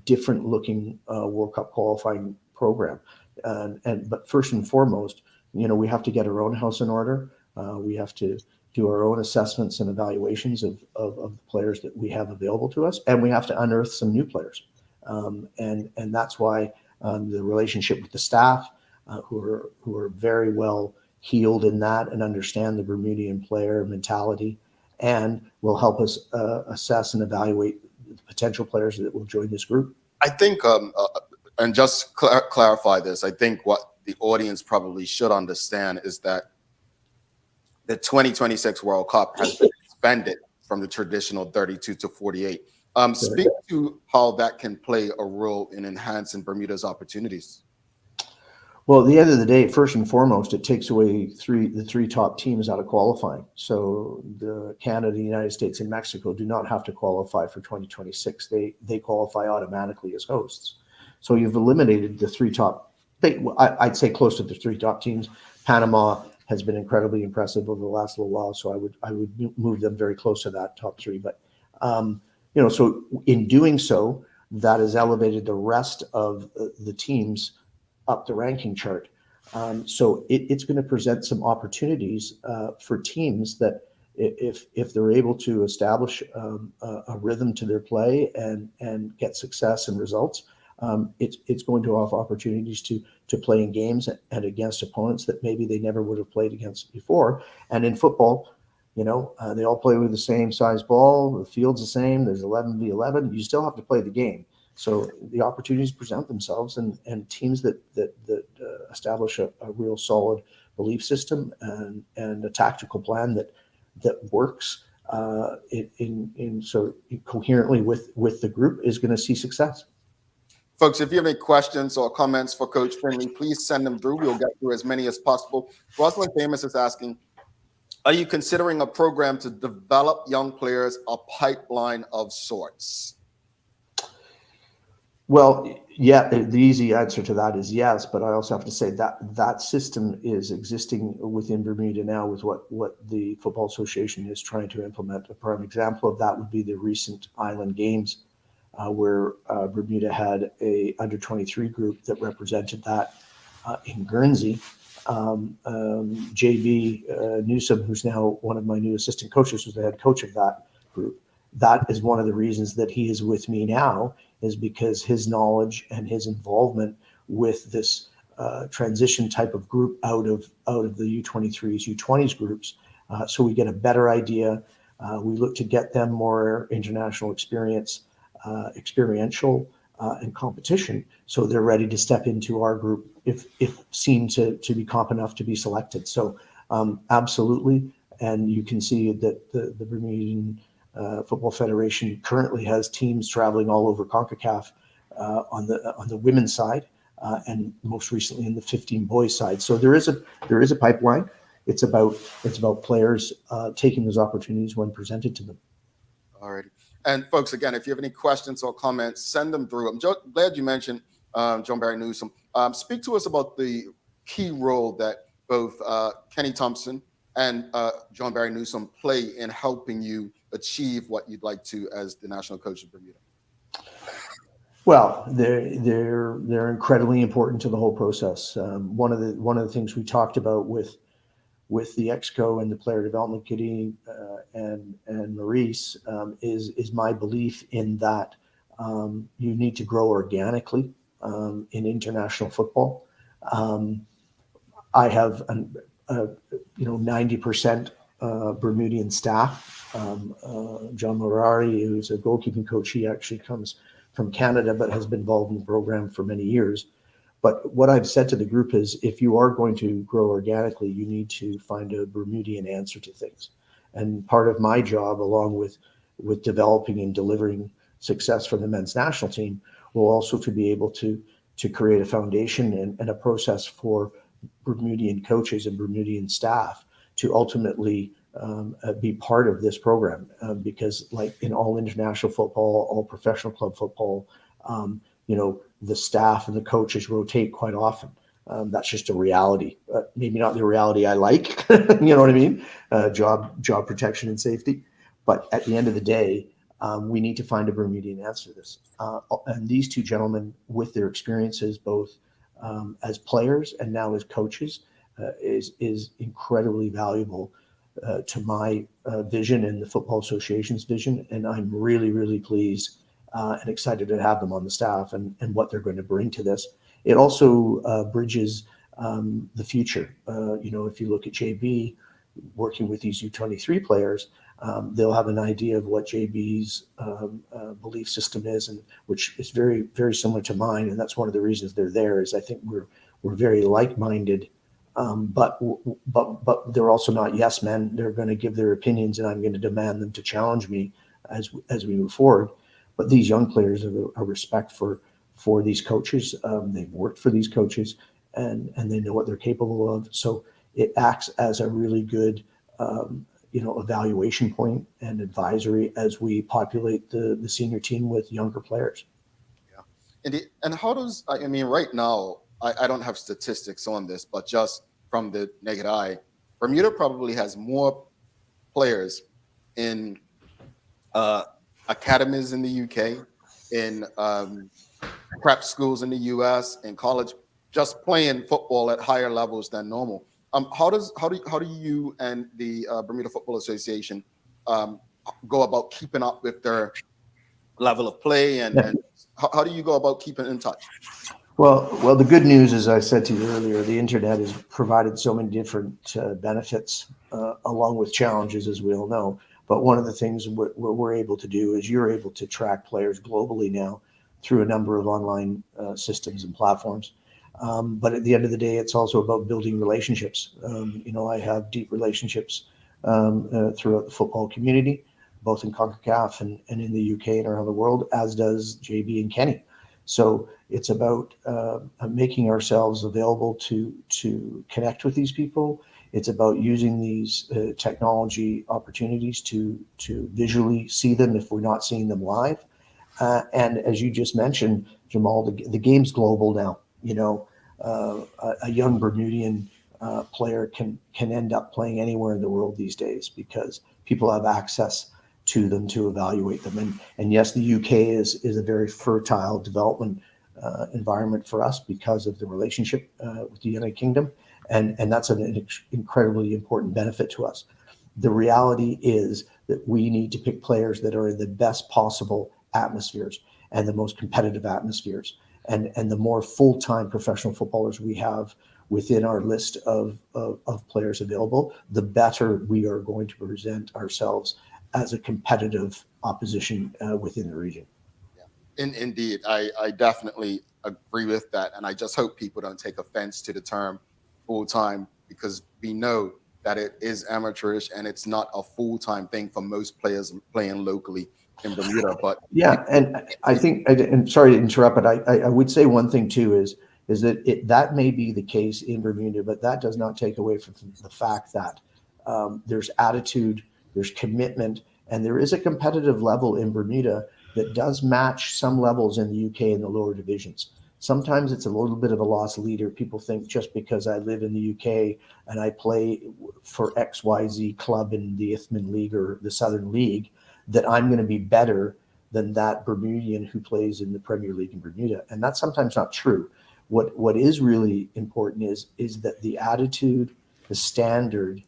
different looking World Cup qualifying program. But first and foremost, we have to get our own house in order. We have to do our own assessments and evaluations of the players that we have available to us, and we have to unearth some new players. And that's why the relationship with the staff, who are very well heeled in that and understand the Bermudian player mentality, and will help us assess and evaluate the potential players that will join this group. I think, and just clarify this, I think what the audience probably should understand is that the 2026 World Cup has been expanded from the traditional 32 to 48. Speak to how that can play a role in enhancing Bermuda's opportunities. Well, at the end of the day, first and foremost, it takes away the three top teams out of qualifying. So the Canada, the United States, and Mexico do not have to qualify for 2026. They qualify automatically as hosts. So you've eliminated the three top, I'd say close to the three top teams. Panama has been incredibly impressive over the last little while, so I would move them very close to that top three. But so in doing so, that has elevated the rest of the teams up the ranking chart. So it's going to present some opportunities for teams that, if they're able to establish a rhythm to their play and get success and results, it's going to offer opportunities to play in games and against opponents that maybe they never would have played against before. And in football, they all play with the same size ball. The field's the same. There's 11v11. You still have to play the game. So the opportunities present themselves, and teams that establish a real solid belief system and a tactical plan that works so coherently with the group is going to see success. Folks, if you have any questions or comments for Coach Finley, please send them through. We'll get through as many as possible. Rosalind Famous is asking, are you considering a program to develop young players, a pipeline of sorts? Well, yeah, the easy answer to that is yes, but I also have to say that that system is existing within Bermuda now with what the Football Association is trying to implement. A prime example of that would be the recent Island Games, where Bermuda had a under-23 group that represented that in Guernsey. JB Newsome, who's now one of my new assistant coaches, was the head coach of that group. That is one of the reasons that he is with me now, is because his knowledge and his involvement with this transition type of group out of the U23s, U20s groups. So we get a better idea. We look to get them more international experience, experiential and competition, so they're ready to step into our group if seen to be comp enough to be selected. So absolutely, and you can see that the Bermudian Football Federation currently has teams traveling all over CONCACAF on the women's side, and most recently in the 15 boys side. So there is a pipeline. It's about players taking those opportunities when presented to them. All righty. And folks, again, if you have any questions or comments, send them through. I'm glad you mentioned John Barry Newsome. Speak to us about the key role that both Kenny Thompson and John Barry Newsome play in helping you achieve what you'd like to as the national coach of Bermuda. Well, they're incredibly important to the whole process. One of the things we talked about with the Exco and the Player Development Committee and Maurice is my belief in that you need to grow organically in international football. I have 90% Bermudian staff. John Morari, who's a goalkeeping coach, he actually comes from Canada but has been involved in the program for many years. But what I've said to the group is, if you are going to grow organically, you need to find a Bermudian answer to things. And part of my job, along with developing and delivering success for the men's national team, will also to be able to create a foundation and a process for Bermudian coaches and Bermudian staff to ultimately be part of this program. Because like in all international football, all professional club football, the staff and the coaches rotate quite often. That's just a reality. Maybe not the reality I like, you know what I mean? Job protection and safety. But at the end of the day, we need to find a Bermudian answer to this. And these two gentlemen, with their experiences, both as players and now as coaches, is incredibly valuable to my vision and the Football Association's vision. And I'm really, really pleased and excited to have them on the staff and what they're going to bring to this. It also bridges the future. If you look at JB working with these U23 players, they'll have an idea of what JB's belief system is, and which is very, very similar to mine. And that's one of the reasons they're there, is I think we're very like-minded, but they're also not yes men. They're going to give their opinions, and I'm going to demand them to challenge me as we move forward. But these young players have a respect for these coaches. They've worked for these coaches, and they know what they're capable of. So it acts as a really good, evaluation point and advisory as we populate the senior team with younger players. Yeah, and how does right now I don't have statistics on this, but just from the naked eye, Bermuda probably has more players in academies in the UK, in prep schools in the US, in college, just playing football at higher levels than normal. How do you and the Bermuda Football Association go about keeping up with their level of play, and how do you go about keeping in touch? Well, the good news, as I said to you earlier, the internet has provided so many different benefits, along with challenges, as we all know. But one of the things we're able to do is you're able to track players globally now through a number of online systems and platforms. But at the end of the day, it's also about building relationships. I have deep relationships throughout the football community, both in CONCACAF and in the UK and around the world, as does JB and Kenny. So it's about making ourselves available to connect with these people. It's about using these technology opportunities to visually see them if we're not seeing them live. And as you just mentioned, Jamal, the game's global now. You know, a young Bermudian player can end up playing anywhere in the world these days because people have access to them to evaluate them. And yes, the UK is a very fertile development environment for us because of the relationship with the United Kingdom. And that's an incredibly important benefit to us. The reality is that we need to pick players that are in the best possible atmospheres and the most competitive atmospheres. And the more full-time professional footballers we have within our list of players available, the better we are going to present ourselves as a competitive opposition within the region. Yeah. Indeed, I definitely agree with that. And I just hope people don't take offense to the term full-time, because we know that it is amateurish and it's not a full-time thing for most players playing locally in Bermuda. But yeah, and I think, and sorry to interrupt, but I would say one thing too is that that may be the case in Bermuda, but that does not take away from the fact that there's attitude, there's commitment, and there is a competitive level in Bermuda that does match some levels in the UK in the lower divisions. Sometimes it's a little bit of a lost leader. People think just because I live in the UK and I play for XYZ club in the Ithman League or the Southern League, that I'm going to be better than that Bermudian who plays in the Premier League in Bermuda. And that's sometimes not true. What is really important is that the attitude, the standard,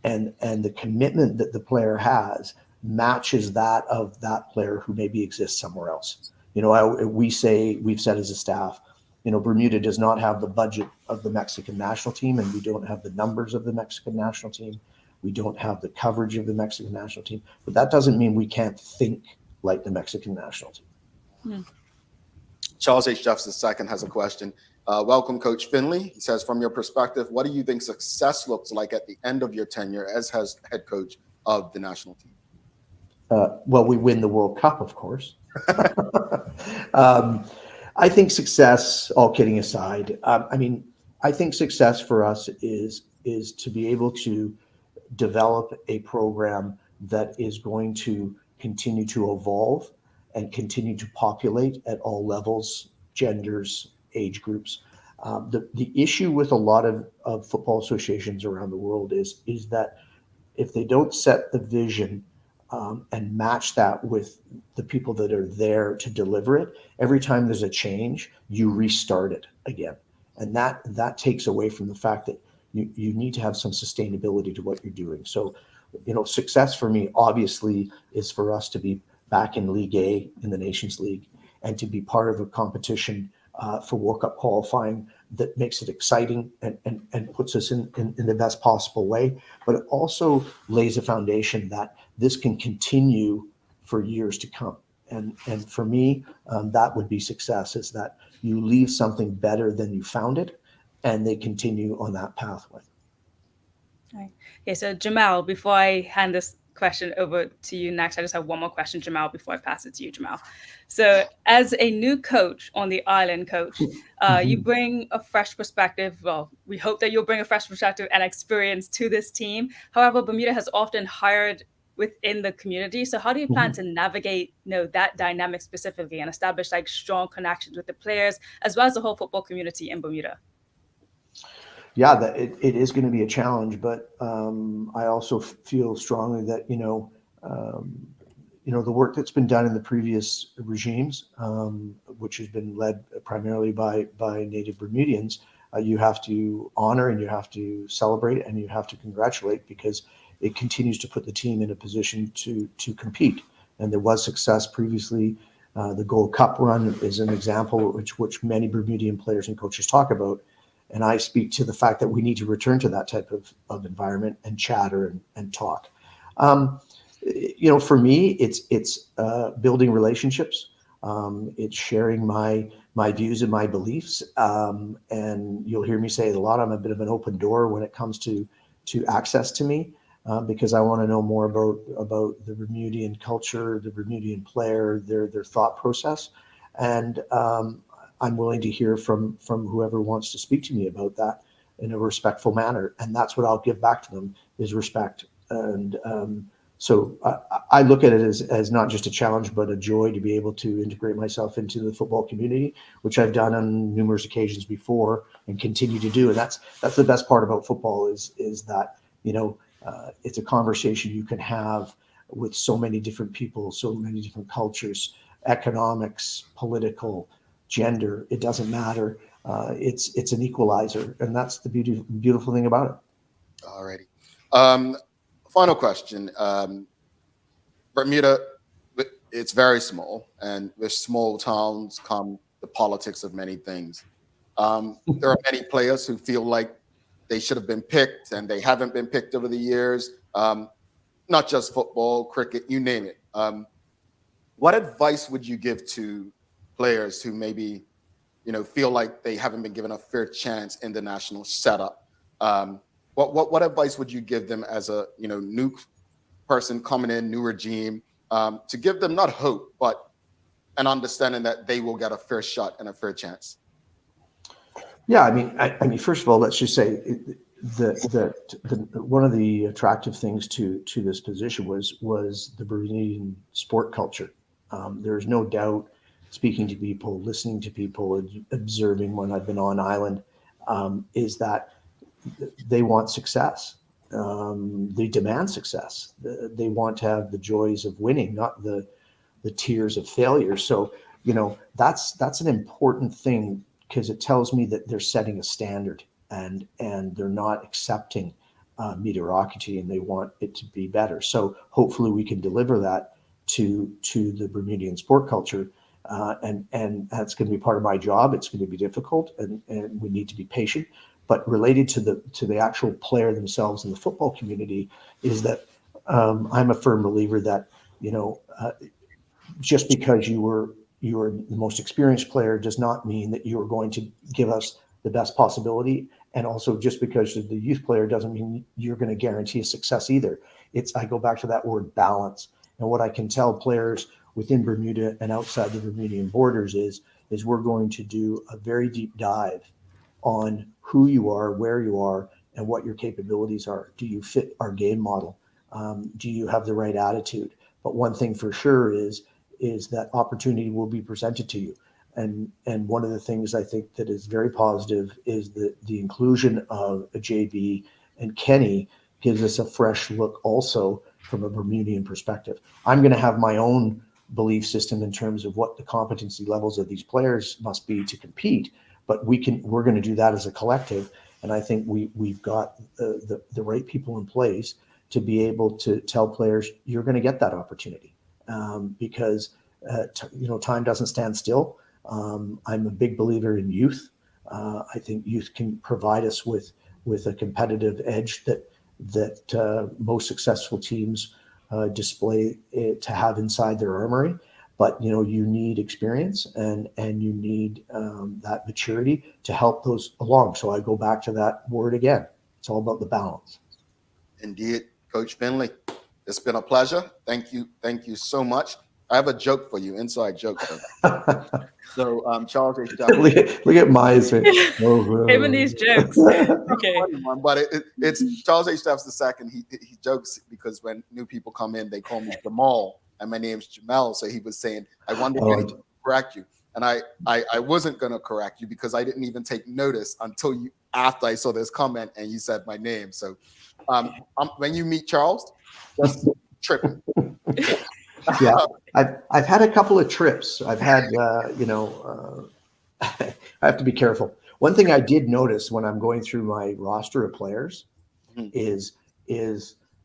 and the commitment that the player has matches that of that player who maybe exists somewhere else. You know, we've said as a staff, you know, Bermuda does not have the budget of the Mexican national team, and we don't have the numbers of the Mexican national team. We don't have the coverage of the Mexican national team, but that doesn't mean we can't think like the Mexican national team. Hmm. Charles H. Jefferson II has a question. Welcome, Coach Finley. He says, from your perspective, what do you think success looks like at the end of your tenure as head coach of the national team? Well, we win the World Cup, of course. I think success, all kidding aside, I think success for us is to be able to develop a program that is going to continue to evolve and continue to populate at all levels, genders, age groups. The issue with a lot of football associations around the world is that if they don't set the vision and match that with the people that are there to deliver it, every time there's a change, you restart it again. And that takes away from the fact that you need to have some sustainability to what you're doing. So, you know, success for me, obviously, is for us to be back in League A in the Nations League and to be part of a competition for World Cup qualifying that makes it exciting and puts us in the best possible way. But it also lays a foundation that this can continue for years to come. And for me, that would be success, is that you leave something better than you found it, and they continue on that pathway. Right. Okay, so Jamal, before I hand this question over to you next, I just have one more question, Jamal, before I pass it to you, Jamal. So as a new coach on the island, Coach, you bring a fresh perspective. Well, we hope that you'll bring a fresh perspective and experience to this team. However, Bermuda has often hired within the community. So how do you plan to navigate, that dynamic specifically and establish like strong connections with the players as well as the whole football community in Bermuda? Yeah, it is going to be a challenge, but I also feel strongly that the work that's been done in the previous regimes, which has been led primarily by native Bermudians, you have to honor and you have to celebrate and you have to congratulate, because it continues to put the team in a position to compete. And there was success previously. The Gold Cup run is an example which many Bermudian players and coaches talk about. And I speak to the fact that we need to return to that type of environment and chatter and talk. For me, it's building relationships. It's sharing my views and my beliefs. And you'll hear me say it a lot. I'm a bit of an open door when it comes to access to me. because I want to know more about the Bermudian culture, the Bermudian player, their thought process, and I'm willing to hear from whoever wants to speak to me about that in a respectful manner, and that's what I'll give back to them is respect. And so I look at it as not just a challenge, but a joy to be able to integrate myself into the football community, which I've done on numerous occasions before and continue to do. And that's the best part about football is that, it's a conversation you can have with so many different people, so many different cultures, economics, political, gender, it doesn't matter. It's an equalizer, and that's the beautiful thing about it. Alrighty. Final question. Bermuda, it's very small, and with small towns come the politics of many things. There are many players who feel like they should have been picked and they haven't been picked over the years. Not just football, cricket, you name it. What advice would you give to players who maybe, feel like they haven't been given a fair chance in the national setup? What advice would you give them as a new person coming in, new regime, to give them not hope, but an understanding that they will get a fair shot and a fair chance? Yeah, I mean, first of all, let's just say one of the attractive things to this position was the Bermudian sport culture. There's no doubt, speaking to people, listening to people, observing when I've been on island, is that they want success. They demand success. They want to have the joys of winning, not the tears of failure. So, that's an important thing, because it tells me that they're setting a standard and they're not accepting mediocrity, and they want it to be better. So hopefully we can deliver that to the Bermudian sport culture. And that's going to be part of my job. It's going to be difficult, and we need to be patient. But related to the actual player themselves in the football community is that I'm a firm believer that, just because you were the most experienced player does not mean that you are going to give us the best possibility. And also, just because you're the youth player doesn't mean you're going to guarantee a success either. I go back to that word balance. And what I can tell players within Bermuda and outside the Bermudian borders is we're going to do a very deep dive on who you are, where you are, and what your capabilities are. Do you fit our game model? Do you have the right attitude? But one thing for sure is that opportunity will be presented to you. And one of the things I think that is very positive is that the inclusion of a JB and Kenny gives us a fresh look also from a Bermudian perspective. I'm going to have my own belief system in terms of what the competency levels of these players must be to compete, but we're going to do that as a collective. And I think we've got the right people in place to be able to tell players, you're going to get that opportunity, because time doesn't stand still. I'm a big believer in youth. I think youth can provide us with a competitive edge that most successful teams display to have inside their armory. But you need experience and you need that maturity to help those along. So I go back to that word again. It's all about the balance. Indeed, Coach Finley, it's been a pleasure. Thank you so much. I have a joke for you, inside joke. So Charles H. look at my face. Him and these jokes. Okay. But it's Charles H. Duff's II. He jokes because when new people come in, they call me Jamal, and my name's Jamel. So he was saying, I wonder if I correct you. And I wasn't going to correct you because I didn't even take notice until after I saw this comment and you said my name. So when you meet Charles, just tripping. Yeah, I've had a couple of trips. I've had, I have to be careful. One thing I did notice when I'm going through my roster of players is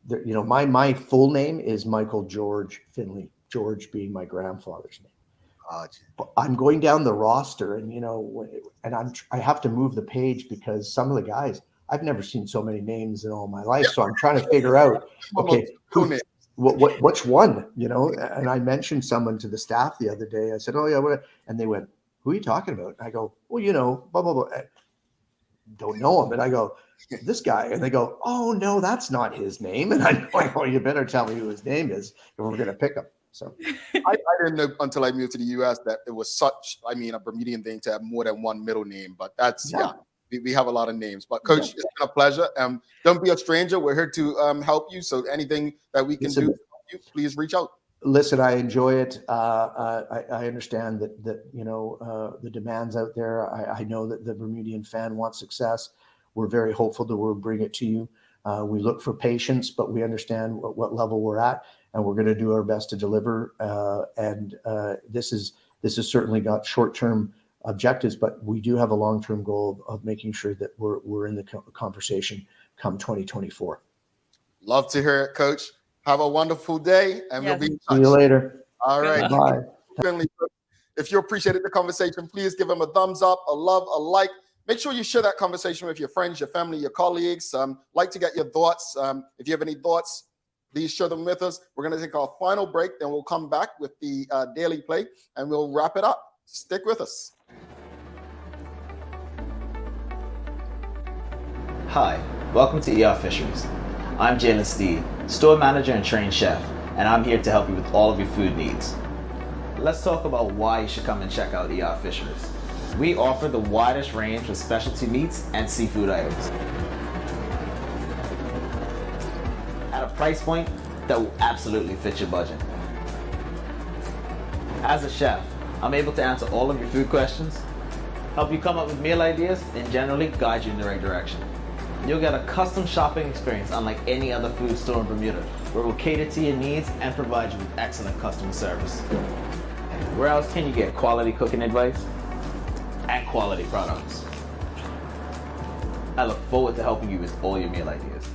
my full name is Michael George Finley, George being my grandfather's name. But I'm going down the roster, and I have to move the page because some of the guys, I've never seen so many names in all my life. So I'm trying to figure out, okay, which one, and I mentioned someone to the staff the other day. I said, oh yeah, what? And they went, who are you talking about? And I go, well, blah, blah, blah. don't know him. And I go, this guy. And they go, oh, no, that's not his name. And I'm like, oh, you better tell me who his name is if we're going to pick him. So I didn't know until I moved to the U.S. that it was such, a Bermudian thing to have more than one middle name. But that's, we have a lot of names. But, Coach, it's been a pleasure. Don't be a stranger. We're here to help you. So anything that we can do to help you, please reach out. Listen, I enjoy it. I understand that the demands out there. I know that the Bermudian fan wants success. We're very hopeful that we'll bring it to you. We look for patience, but we understand what level we're at, and we're going to do our best to deliver. This is certainly got short-term objectives, but we do have a long-term goal of making sure that we're in the conversation come 2024. Love to hear it, Coach. Have a wonderful day, and we'll be in touch. See you later. All right. Bye. If you appreciated the conversation, please give them a thumbs up, a love, a like. Make sure you share that conversation with your friends, your family, your colleagues. Like to get your thoughts. If you have any thoughts, please share them with us. We're going to take our final break, then we'll come back with the daily play, and we'll wrap it up. Stick with us. Hi, welcome to ER Fisheries. I'm Jalen Steed, store manager and trained chef, and I'm here to help you with all of your food needs. Let's talk about why you should come and check out ER Fisheries. We offer the widest range of specialty meats and seafood items at a price point that will absolutely fit your budget. As a chef, I'm able to answer all of your food questions, help you come up with meal ideas, and generally guide you in the right direction. You'll get a custom shopping experience unlike any other food store in Bermuda, where we'll cater to your needs and provide you with excellent customer service. Where else can you get quality cooking advice and quality products? I look forward to helping you with all your meal ideas.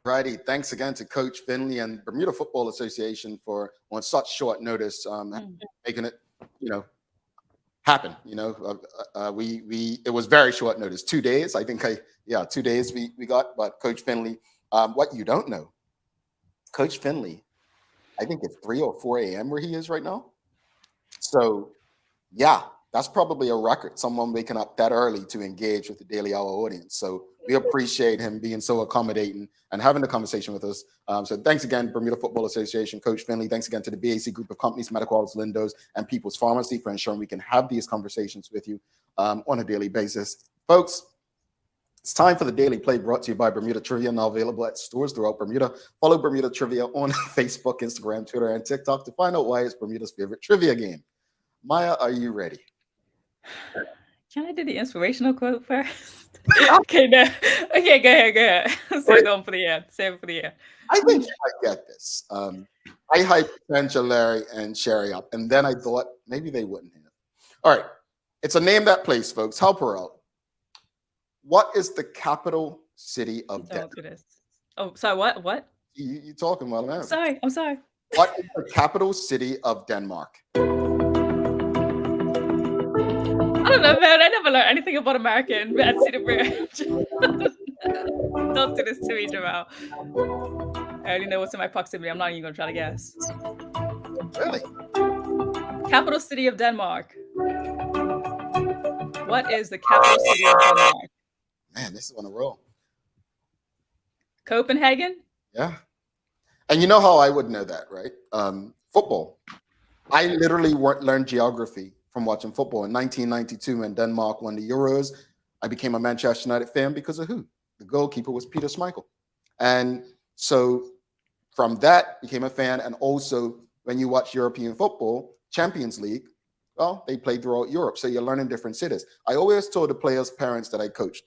Righty, thanks again to Coach Finley and Bermuda Football Association for on such short notice making it, happen. It was very short notice. 2 days, I think. 2 days we got. But Coach Finley, what you don't know, Coach Finley, I think it's 3 or 4 a.m. where he is right now. So, that's probably a record. Someone waking up that early to engage with the Daily Hour audience. So we appreciate him being so accommodating and having the conversation with us. So thanks again, Bermuda Football Association, Coach Finley. Thanks again to the BAC group of companies, Medical Alls, Lindos, and People's Pharmacy for ensuring we can have these conversations with you on a daily basis. Folks, it's time for the Daily Play brought to you by Bermuda Trivia, now available at stores throughout Bermuda. Follow Bermuda Trivia on Facebook, Instagram, Twitter, and TikTok to find out why it's Bermuda's favorite trivia game. Maya, are you ready? Can I do the inspirational quote first? Okay, no. Okay, go ahead. Save it for the end. I think you might get this. I hyped Sancha, Larry, and Sherry up, and then I thought maybe they wouldn't have. All right. It's a name that place, folks. Help her out. What is the capital city of Denmark? Oh, sorry, what? You talking about that? I'm sorry. What is the capital city of Denmark? I don't know, man. I never learned anything about American at City Bridge. Don't do this to me, Jamal. I already know what's in my proximity. I'm not even going to try to guess. Really? Capital city of Denmark. What is the capital city of Denmark? Man, this is on a roll. Copenhagen? Yeah. And you know how I would know that, right? Football. I literally learned geography from watching football. In 1992, when Denmark won the Euros, I became a Manchester United fan because of who? The goalkeeper was Peter Schmeichel. And so from that, became a fan. And also, when you watch European football, Champions League, well, they play throughout Europe. So you're learning different cities. I always told the players' parents that I coached,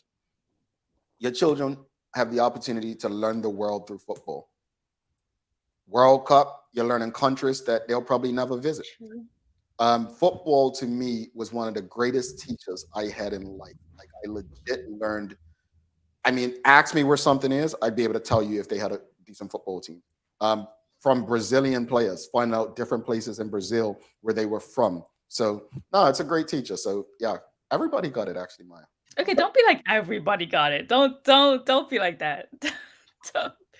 your children have the opportunity to learn the world through football. World Cup, you're learning countries that they'll probably never visit. Football to me was one of the greatest teachers I had in life. Like I legit learned. I mean, ask me where something is, I'd be able to tell you if they had a decent football team. From Brazilian players, find out different places in Brazil where they were from. So no, it's a great teacher. So yeah, everybody got it actually, Maya. Okay, don't be like everybody got it. Don't be like that.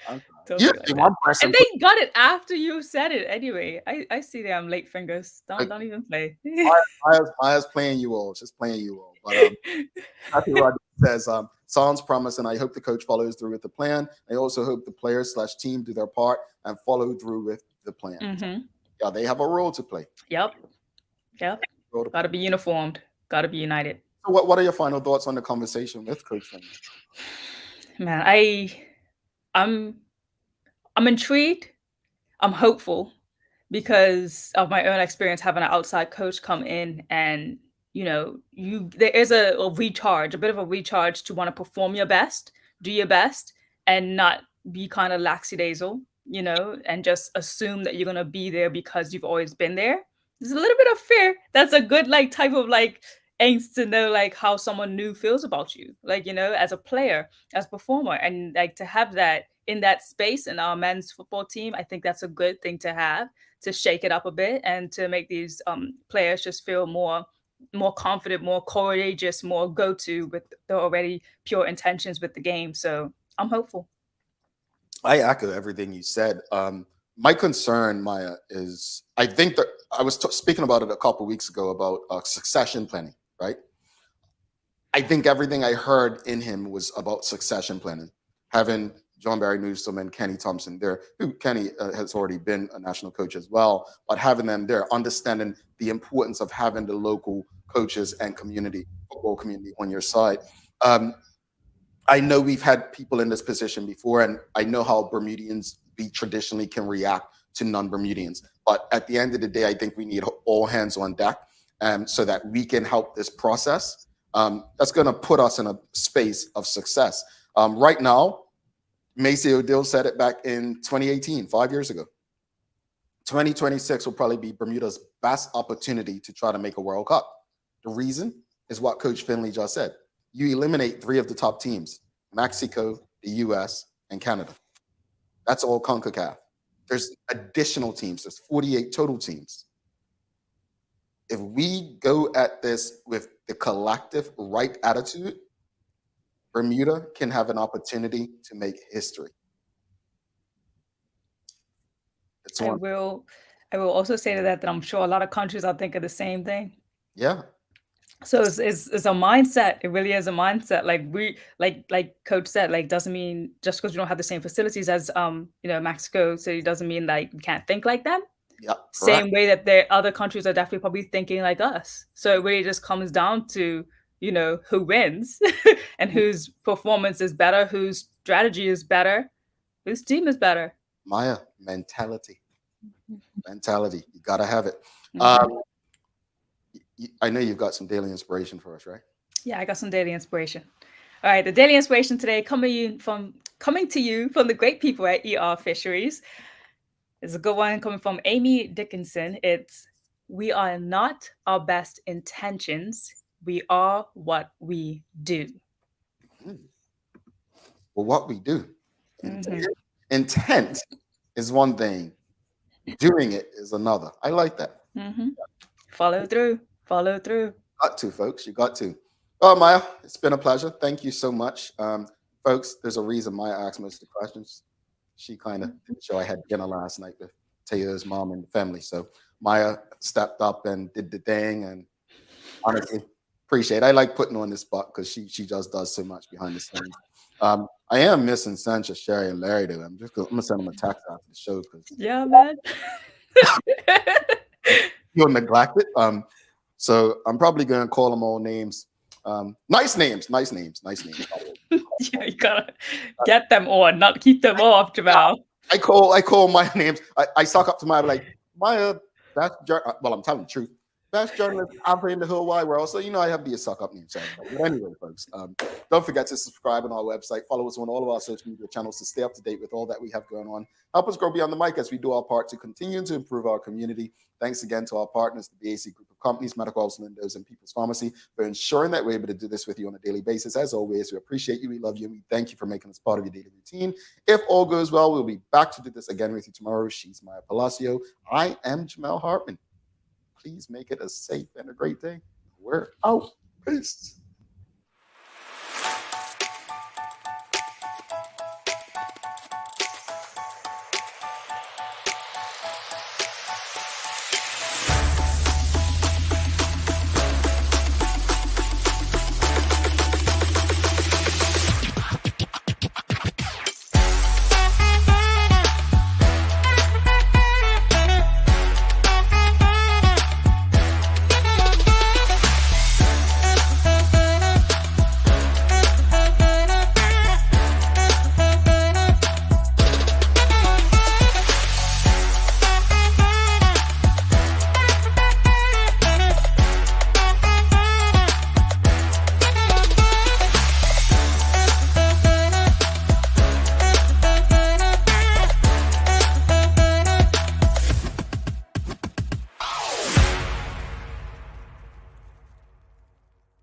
You Like see one person. and they got it after you said it anyway. I see them late fingers. Don't even play. Maya's playing you all, just playing you all. But Matthew Rogers says, sounds promising. I hope the coach follows through with the plan. I also hope the players/team do their part and follow through with the plan. Mm-hmm. Yeah, they have a role to play. Yep. Got to be uniformed. Got to be united. So what are your final thoughts on the conversation with Coach Finley? Man, I'm intrigued. I'm hopeful because of my own experience having an outside coach come in, and there is a recharge, a bit of a recharge to want to perform your best, do your best, and not be kind of lackadaisical, and just assume that you're gonna be there because you've always been there. There's a little bit of fear. That's a good type of angst to know how someone new feels about you, as a player, as a performer, and to have that in that space in our men's football team. I think that's a good thing to have, to shake it up a bit and to make these players just feel more confident, more courageous, more go-to with the already pure intentions with the game. So I'm hopeful. I echo everything you said. My concern, Maya, is I think that I was speaking about it a couple of weeks ago about succession planning, right? I think everything I heard in him was about succession planning, having John Barry Newsome and Kenny Thompson there, who Kenny has already been a national coach as well, but having them there, understanding the importance of having the local coaches and football community on your side. I know we've had people in this position before, and I know how Bermudians traditionally can react to non-Bermudians. But at the end of the day, I think we need all hands on deck so that we can help this process. That's going to put us in a space of success. Right now, Macy O'Dill said it back in 2018, 5 years ago. 2026 will probably be Bermuda's best opportunity to try to make a World Cup. The reason is what Coach Finley just said. You eliminate 3 of the top teams, Mexico, the US, and Canada. That's all CONCACAF. There's additional teams. There's 48 total teams. If we go at this with the collective right attitude, Bermuda can have an opportunity to make history. I will also say to that I'm sure a lot of countries are thinking the same thing. Yeah. So it's a mindset. It really is a mindset. Like Coach said, doesn't mean just because we don't have the same facilities as Mexico City doesn't mean we can't think like them. Yeah. Same way that there other countries are definitely probably thinking like us. So it really just comes down to who wins and whose performance is better, whose strategy is better, whose team is better. Maya, mentality. You gotta have it. I know you've got some daily inspiration for us, right? Yeah, I got some daily inspiration. All right, the daily inspiration today coming to you from the great people at ER Fisheries. It's a good one coming from Amy Dickinson. It's, we are not our best intentions. We are what we do. Well, what we do. Intent is one thing. Doing it is another. I like that. Follow through. Got to, folks. You got to. Oh, Maya, it's been a pleasure. Thank you so much. Folks, there's a reason Maya asked most of the questions. She kind of didn't show I had dinner last night with Taylor's mom and the family. So Maya stepped up and did the thing, and honestly, appreciate it. I like putting her on the spot because she just does so much behind the scenes. I am missing Sancha, Sherry, and Larry though. I'm gonna send them a text after the show because man. you're neglected. So I'm probably gonna call them all names. Nice names. Yeah, you gotta get them on, not keep them off, Jamal. I call my names. I suck up to Maya like Maya. Well, I'm telling the truth. Best journalist operating the whole wide world. So I have the suck up name. But anyway, folks, don't forget to subscribe on our website. Follow us on all of our social media channels to stay up to date with all that we have going on. Help us grow beyond the mic as we do our part to continue to improve our community. Thanks again to our partners, the BAC Group of Companies, Medical Office Lindos, and People's Pharmacy, for ensuring that we're able to do this with you on a daily basis. As always, we appreciate you, we love you, and we thank you for making us part of your daily routine. If all goes well, we'll be back to do this again with you tomorrow. She's Maya Palacio. I am Jamel Hartman. Please make it a safe and a great day. We're out. Peace.